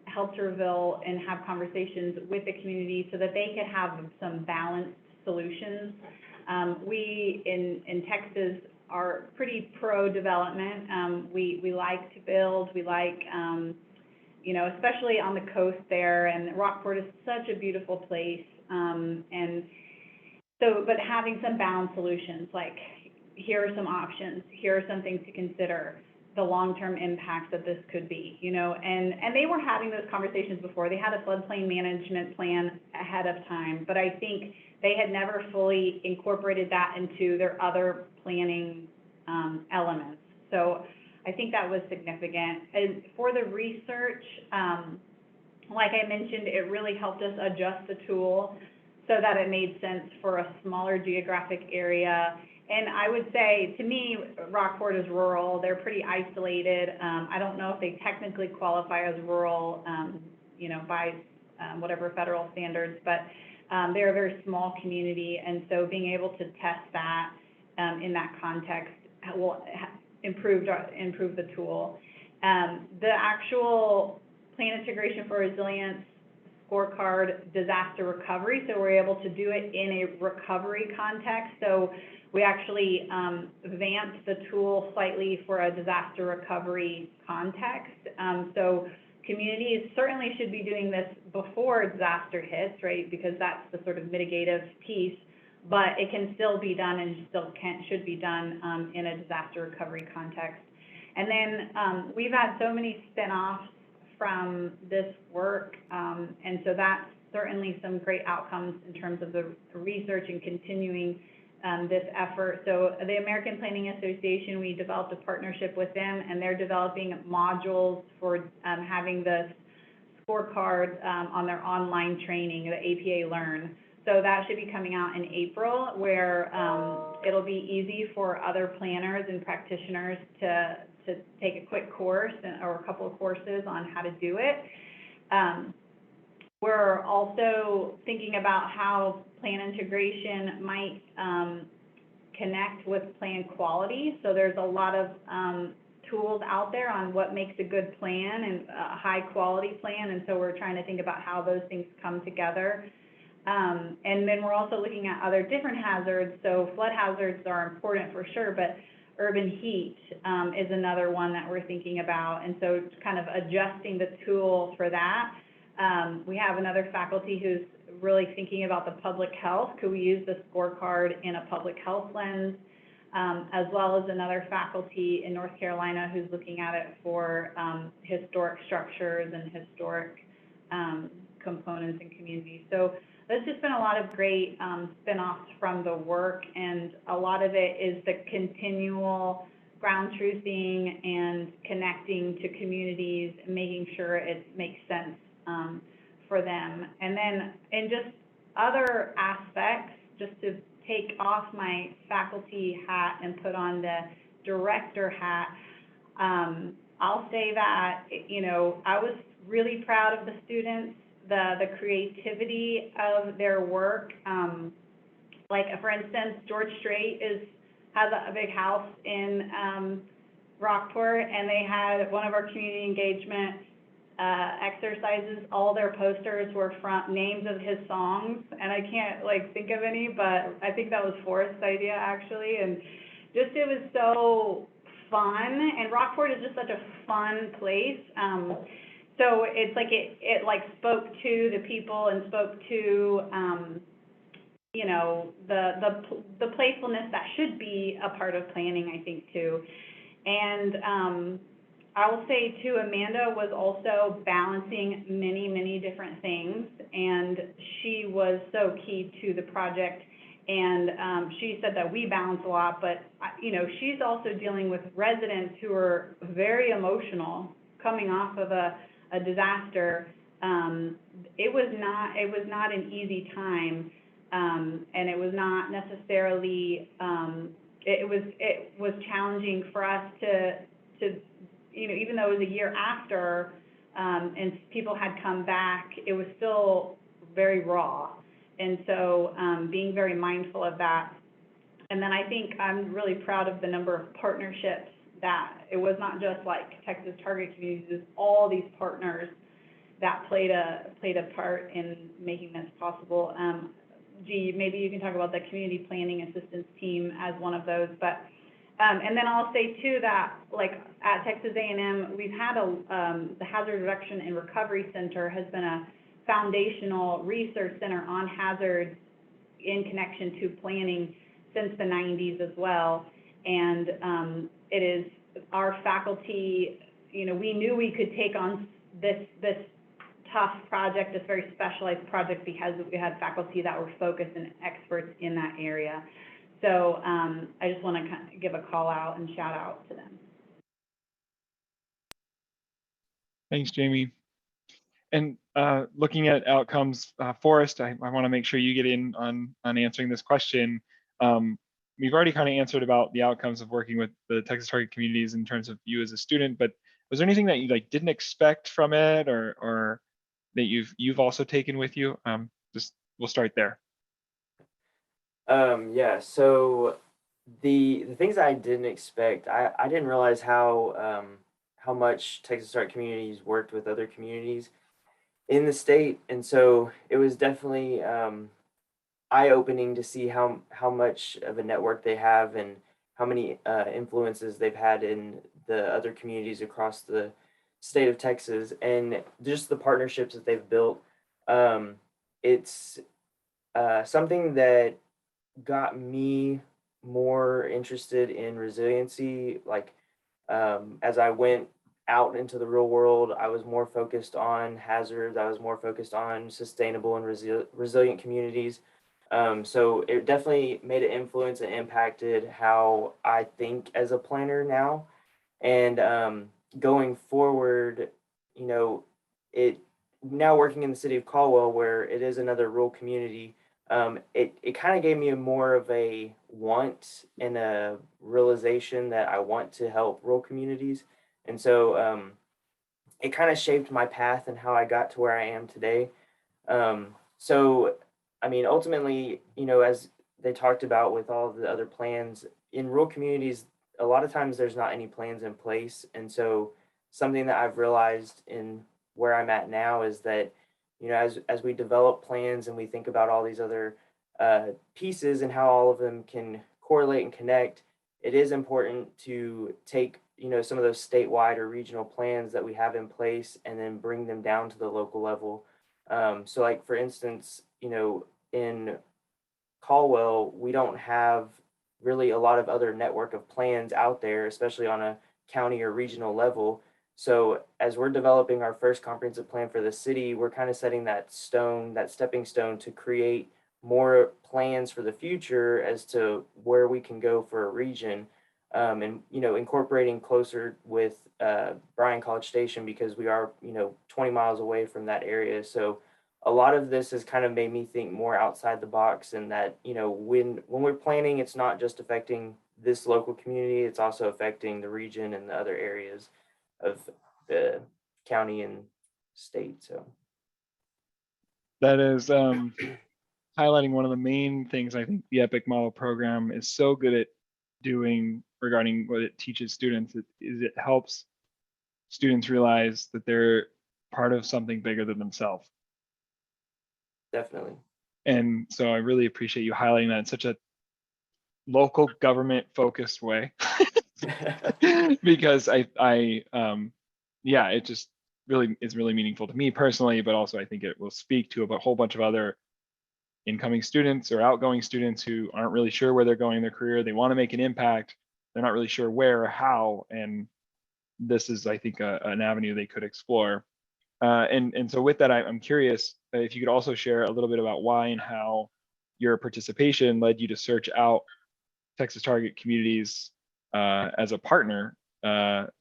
helped reveal and have conversations with the community so that they could have some balanced solutions. We in Texas are pretty pro-development. We like to build. We like, especially on the coast there. And Rockport is such a beautiful place. And so, but having some balanced solutions, like here are some options. Here are some things to consider. The long-term impacts that this could be, and they were having those conversations before. They had a floodplain management plan ahead of time, but I think they had never fully incorporated that into their other planning elements. So I think that was significant. And for the research, like I mentioned, it really helped us adjust the tool so that it made sense for a smaller geographic area. And I would say, to me, Rockport is rural. They're pretty isolated. I don't know if they technically qualify as rural, by whatever federal standards, but they're a very small community. And so being able to test that in that context will improve the tool. The actual Plan Integration for Resilience Scorecard disaster recovery, so we're able to do it in a recovery context. So we actually vamped the tool slightly for a disaster recovery context. So communities certainly should be doing this before disaster hits, right? Because that's the sort of mitigative piece, but it can still be done and should be done in a disaster recovery context. And then we've had so many spin-offs from this work, and so that's certainly some great outcomes in terms of the research and continuing this effort. So the American Planning Association, we developed a partnership with them, and they're developing modules for having the scorecard on their online training, the APA Learn. So that should be coming out in April, where it'll be easy for other planners and practitioners to take a quick course or a couple of courses on how to do it. We're also thinking about how plan integration might connect with plan quality. So there's a lot of tools out there on what makes a good plan and a high quality plan. And so we're trying to think about how those things come together. And then we're also looking at other different hazards. So flood hazards are important for sure, but urban heat is another one that we're thinking about. And so kind of adjusting the tool for that. We have another faculty who's really thinking about the public health. Could we use the scorecard in a public health lens? As well as another faculty in North Carolina who's looking at it for historic structures and historic components and communities. So there's just been a lot of great spin-offs from the work, and a lot of it is the continual ground truthing and connecting to communities and making sure it makes sense for them. And then in just other aspects, just to take off my faculty hat and put on the director hat, I'll say that, I was really proud of the students, the creativity of their work. Like, for instance, George Strait has a big house in Rockport, and they had one of our community engagement exercises. All their posters were from names of his songs, and I can't like think of any, but I think that was Forrest's idea actually, and just it was so fun. And Rockport is just such a fun place. So it's like it like spoke to the people and spoke to you know, the playfulness that should be a part of planning, I think too. And I will say too, Amanda was also balancing many different things, and she was so key to the project. And she said that we balance a lot, but you know, she's also dealing with residents who are very emotional coming off of a disaster. It was not an easy time, and it was not necessarily. It was challenging for us to you know, even though it was a year after, and people had come back, it was still very raw. And so being very mindful of that. And then I think I'm really proud of the number of partnerships that it was not just like Texas Target Communities, it was all these partners that played a part in making this possible. G, maybe you can talk about the community planning assistance team as one of those, but and then I'll say too that like at Texas A&M, we've had the Hazard Reduction and Recovery Center has been a foundational research center on hazards in connection to planning since the 90s as well. And it is our faculty, you know, we knew we could take on this tough project, this very specialized project, because we had faculty that were focused and experts in that area. So I just want to kind of give a call out and shout out to them. Thanks, Jaimie. And looking at outcomes, Forrest, I want to make sure you get in on answering this question. We've already kind of answered about the outcomes of working with the Texas Target Communities in terms of you as a student, but was there anything that you like didn't expect from it, or that you've also taken with you? We'll start there. Yeah, so the things that I didn't expect, I didn't realize how much Texas Target Communities worked with other communities in the state, and so it was definitely eye-opening to see how much of a network they have and how many influences they've had in the other communities across the state of Texas, and just the partnerships that they've built. It's something that got me more interested in resiliency. Like as I went out into the real world, I was more focused on hazards. I was more focused on sustainable and resilient communities. So it definitely made an influence and impacted how I think as a planner now. And going forward, you know, now working in the city of Caldwell, where it is another rural community, it kind of gave me more of a want and a realization that I want to help rural communities. And so it kind of shaped my path and how I got to where I am today. So, I mean, ultimately, you know, as they talked about with all the other plans in rural communities, a lot of times there's not any plans in place. And so something that I've realized in where I'm at now is that, you know, as we develop plans and we think about all these other pieces and how all of them can correlate and connect, it is important to take, you know, some of those statewide or regional plans that we have in place and then bring them down to the local level. So like, for instance, you know, in Caldwell, we don't have really a lot of other network of plans out there, especially on a county or regional level. So as we're developing our first comprehensive plan for the city, we're kind of setting that stepping stone to create more plans for the future as to where we can go for a region, and, you know, incorporating closer with Bryan College Station, because we are, you know, 20 miles away from that area. So a lot of this has kind of made me think more outside the box, and that, you know, when we're planning, it's not just affecting this local community, it's also affecting the region and the other areas of the county and state. So That is highlighting one of the main things I think the EPIC model program is so good at doing regarding what it teaches students. It helps students realize that they're part of something bigger than themselves. Definitely. And so I really appreciate you highlighting that in such a local government focused way. Because yeah, it just really is really meaningful to me personally, but also I think it will speak to a whole bunch of other incoming students or outgoing students who aren't really sure where they're going in their career. They want to make an impact. They're not really sure where or how. And this is, I think, an avenue they could explore. And so with that, I'm curious if you could also share a little bit about why and how your participation led you to search out Texas target communities as a partner,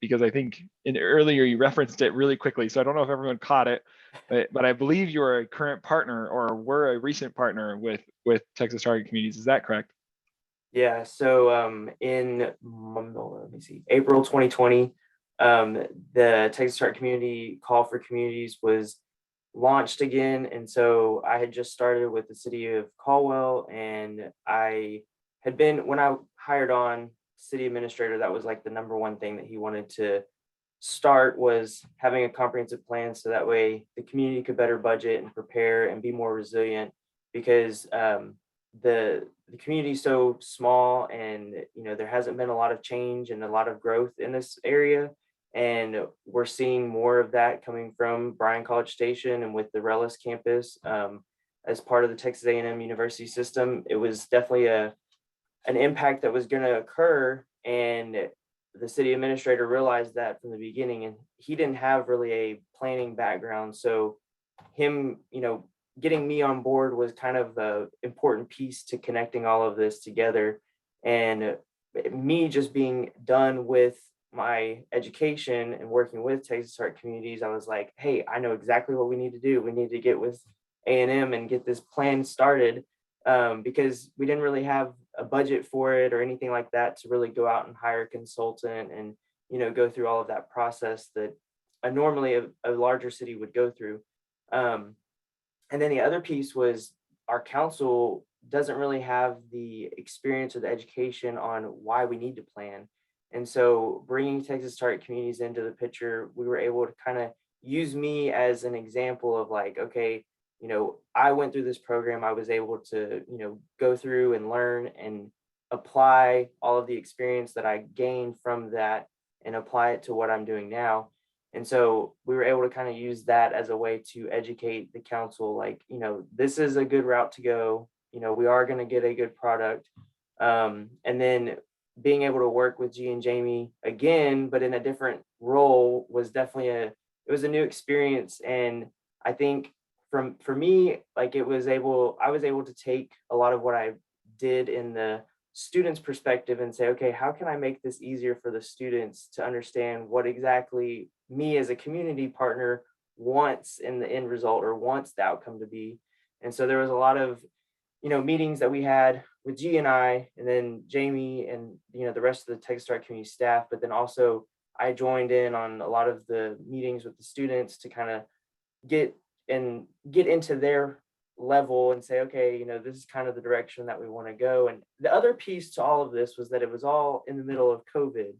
because I think earlier you referenced it really quickly, so I don't know if everyone caught it, but I believe you're a current partner or were a recent partner with Texas target communities. Is that correct? Yeah. So in let me see, April 2020, the Texas Target Community Call for Communities was launched again, and so I had just started with the city of Caldwell, and I had been, when I hired on city administrator, that was like the number one thing that he wanted to start, was having a comprehensive plan so that way the community could better budget and prepare and be more resilient, because the community is so small, and there hasn't been a lot of change and a lot of growth in this area, and we're seeing more of that coming from Bryan College Station and with the Rellis campus, as part of the Texas A&M University system. It was definitely an impact that was going to occur, and the city administrator realized that from the beginning, and he didn't have really a planning background, so him getting me on board was kind of the important piece to connecting all of this together. And me just being done with my education and working with Texas Art Communities, I was like, hey, I know exactly what we need to do. We need to get with A&M and get this plan started, because we didn't really have a budget for it or anything like that to really go out and hire a consultant and go through all of that process that normally a larger city would go through. And then the other piece was, our council doesn't really have the experience or the education on why we need to plan. And so bringing Texas Target Communities into the picture, we were able to kind of use me as an example of like, okay, I went through this program. I was able to, go through and learn and apply all of the experience that I gained from that and apply it to what I'm doing now. And so we were able to kind of use that as a way to educate the council, like, this is a good route to go. We are going to get a good product. And then being able to work with G and Jaimie again, but in a different role, was definitely it was a new experience. And I think for me, like I was able to take a lot of what I did in the students' perspective and say, okay, how can I make this easier for the students to understand what exactly me as a community partner wants in the end result, or wants the outcome to be. And so there was a lot of meetings that we had with G and I, and then Jaimie and the rest of the Texas Art Community staff, but then also I joined in on a lot of the meetings with the students to kind of get into their level and say, okay, this is kind of the direction that we want to go. And the other piece to all of this was that it was all in the middle of COVID.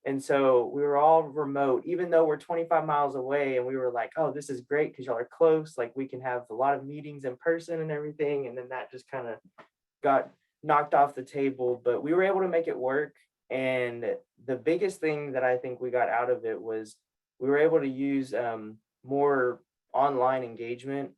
And so we were all remote, even though we're 25 miles away, and we were like, oh, this is great because y'all are close. Like we can have a lot of meetings in person and everything. And then that just kind of got knocked off the table, but we were able to make it work. And the biggest thing that I think we got out of it was we were able to use more online engagement,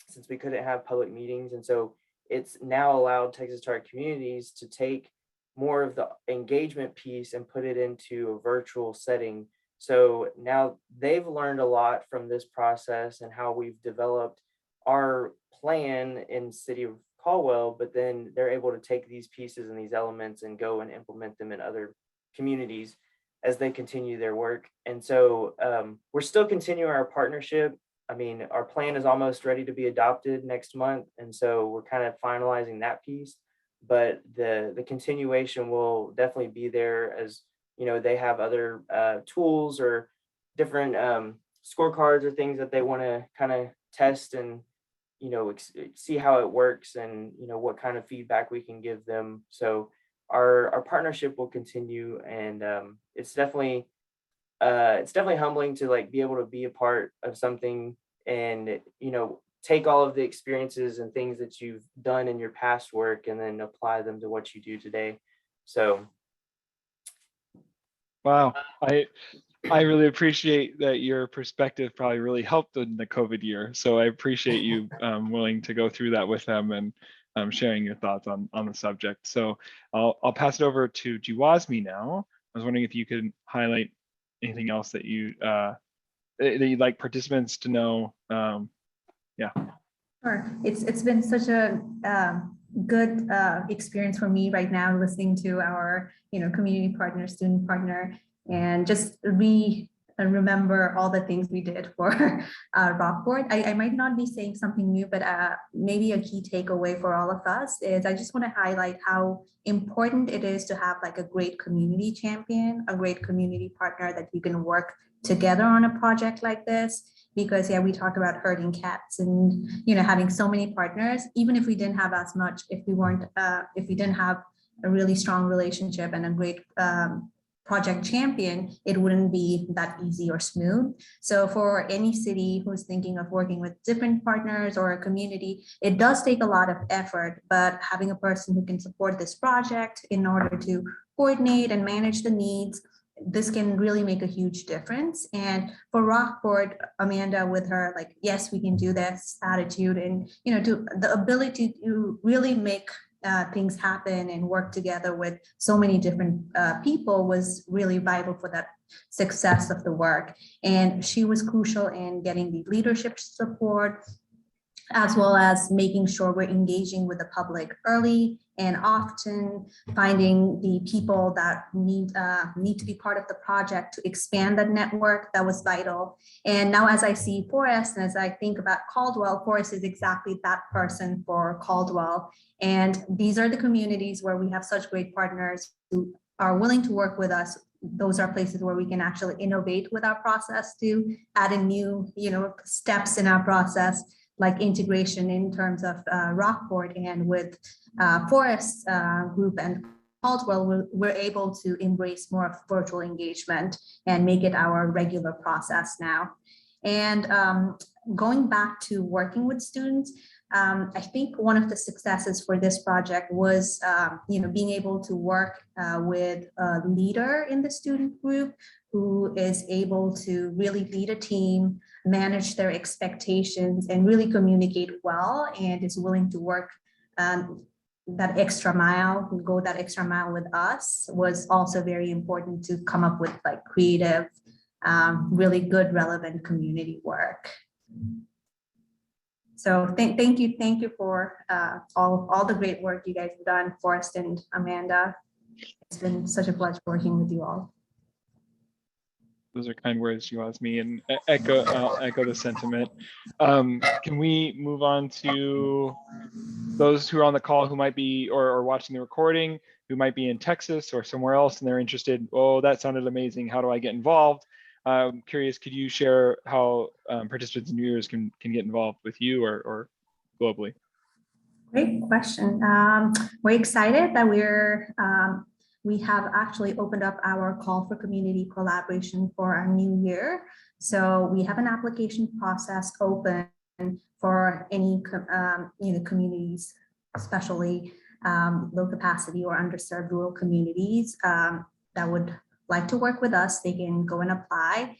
since we couldn't have public meetings. And so it's now allowed Texas Target Communities to take more of the engagement piece and put it into a virtual setting. So now they've learned a lot from this process and how we've developed our plan in city of Caldwell, but then they're able to take these pieces and these elements and go and implement them in other communities as they continue their work. And so we're still continuing our partnership. I mean, our plan is almost ready to be adopted next month. And so we're kind of finalizing that piece, but the continuation will definitely be there, as they have other tools or different scorecards or things that they want to kind of test and see how it works, and what kind of feedback we can give them. So our partnership will continue, and it's definitely it's definitely humbling to like be able to be a part of something and, you know, take all of the experiences and things that you've done in your past work and then apply them to what you do today. So Wow, I really appreciate that your perspective probably really helped in the COVID year. So I appreciate you willing to go through that with them and sharing your thoughts on the subject. So I'll pass it over to Jeewasmi now. I was wondering if you could highlight anything else that that you'd like participants to know. Yeah. Sure. It's been such a good experience for me right now, listening to our community partner, student partner, and just remember all the things we did for Rockport. I might not be saying something new, but maybe a key takeaway for all of us is I just want to highlight how important it is to have like a great community champion, a great community partner that you can work together on a project like this. Because yeah, we talk about herding cats and having so many partners. Even if we didn't have as much, if we didn't have a really strong relationship and a great project champion, it wouldn't be that easy or smooth. So for any city who's thinking of working with different partners or a community, it does take a lot of effort. But having a person who can support this project in order to coordinate and manage the needs, this can really make a huge difference. And for Rockport, Amanda, with her like, yes, we can do this attitude, and to the ability to really make things happen and work together with so many different people was really vital for that success of the work. And she was crucial in getting the leadership support, as well as making sure we're engaging with the public early and often, finding the people that need to be part of the project to expand that network. That was vital. And now as I see Forrest, and as I think about Caldwell, Forrest is exactly that person for Caldwell. And these are the communities where we have such great partners who are willing to work with us. Those are places where we can actually innovate with our process to add in new steps in our process, like integration in terms of Rockport, and with Forrest group and Caldwell, we're able to embrace more of virtual engagement and make it our regular process now. And going back to working with students, I think one of the successes for this project was, being able to work with a leader in the student group who is able to really lead a team, manage their expectations, and really communicate well, and is willing to work that extra mile, go that extra mile with us, was also very important to come up with like creative, really good, relevant community work. So thank you for all the great work you guys have done, Forrest and Amanda. It's been such a pleasure working with you all. Those are kind words, Jeewasmi, and I'll echo the sentiment. Can we move on to those who are on the call who might be or watching the recording, who might be in Texas or somewhere else, and they're interested? Oh, that sounded amazing. How do I get involved? Curious, could you share how participants and viewers can get involved with you or globally? Great question. We're excited that we have actually opened up our call for community collaboration for our new year. So we have an application process open for any communities, especially low capacity or underserved rural communities that would like to work with us. They can go and apply.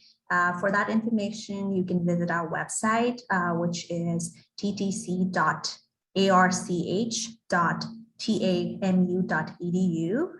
For that information, you can visit our website, which is ttc.arch.tamu.edu.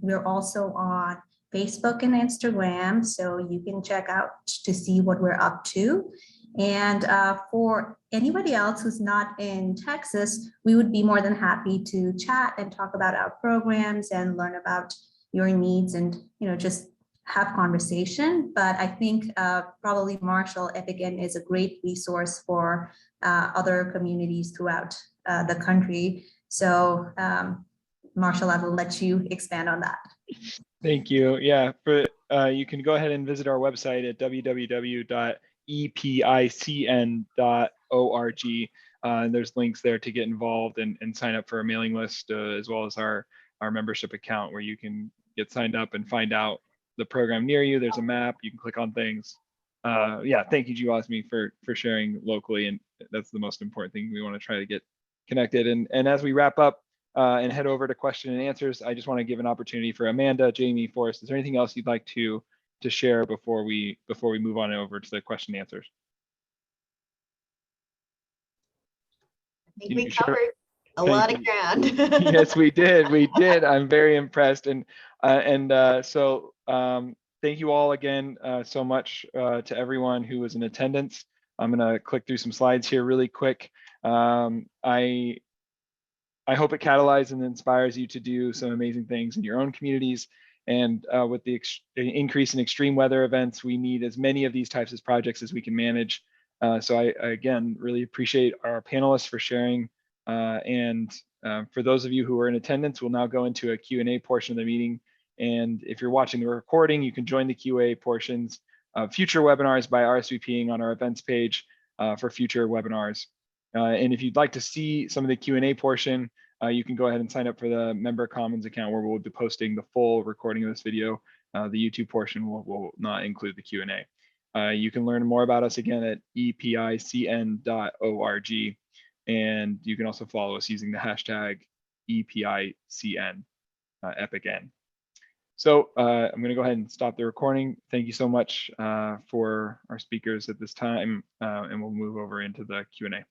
We're also on Facebook and Instagram, so you can check out to see what we're up to. And for anybody else who's not in Texas, we would be more than happy to chat and talk about our programs and learn about your needs and just have conversation. But I think probably Marshall EPICN is a great resource for other communities throughout the country. So Marshall, I will let you expand on that. Thank you. Yeah, you can go ahead and visit our website at www.epicn.org. There's links there to get involved and sign up for a mailing list, as well as our membership account, where you can get signed up and find out the program near you. There's a map, you can click on things. Yeah, thank you, Jeewasmi, for sharing locally, and that's the most important thing. We want to try to get connected. And as we wrap up and head over to question and answers, I just want to give an opportunity for Amanda, Jaimie, Forrest. Is there anything else you'd like to share before we move on over to the question and answers? I think we covered a lot of ground. Yes, we did. We did. I'm very impressed. And so thank you all again so much to everyone who was in attendance. I'm going to click through some slides here really quick. I hope it catalyzes and inspires you to do some amazing things in your own communities. And with the increase in extreme weather events, we need as many of these types of projects as we can manage. So I again really appreciate our panelists for sharing. For those of you who are in attendance, we'll now go into a Q&A portion of the meeting. And if you're watching the recording, you can join the Q&A portions of future webinars by RSVPing on our events page for future webinars. And if you'd like to see some of the Q&A portion, you can go ahead and sign up for the Member Commons account, where we'll be posting the full recording of this video. The YouTube portion will not include the Q&A. You can learn more about us again at epicn.org. And you can also follow us using the hashtag EPICN, EPICN. So I'm going to go ahead and stop the recording. Thank you so much for our speakers at this time, and we'll move over into the Q&A.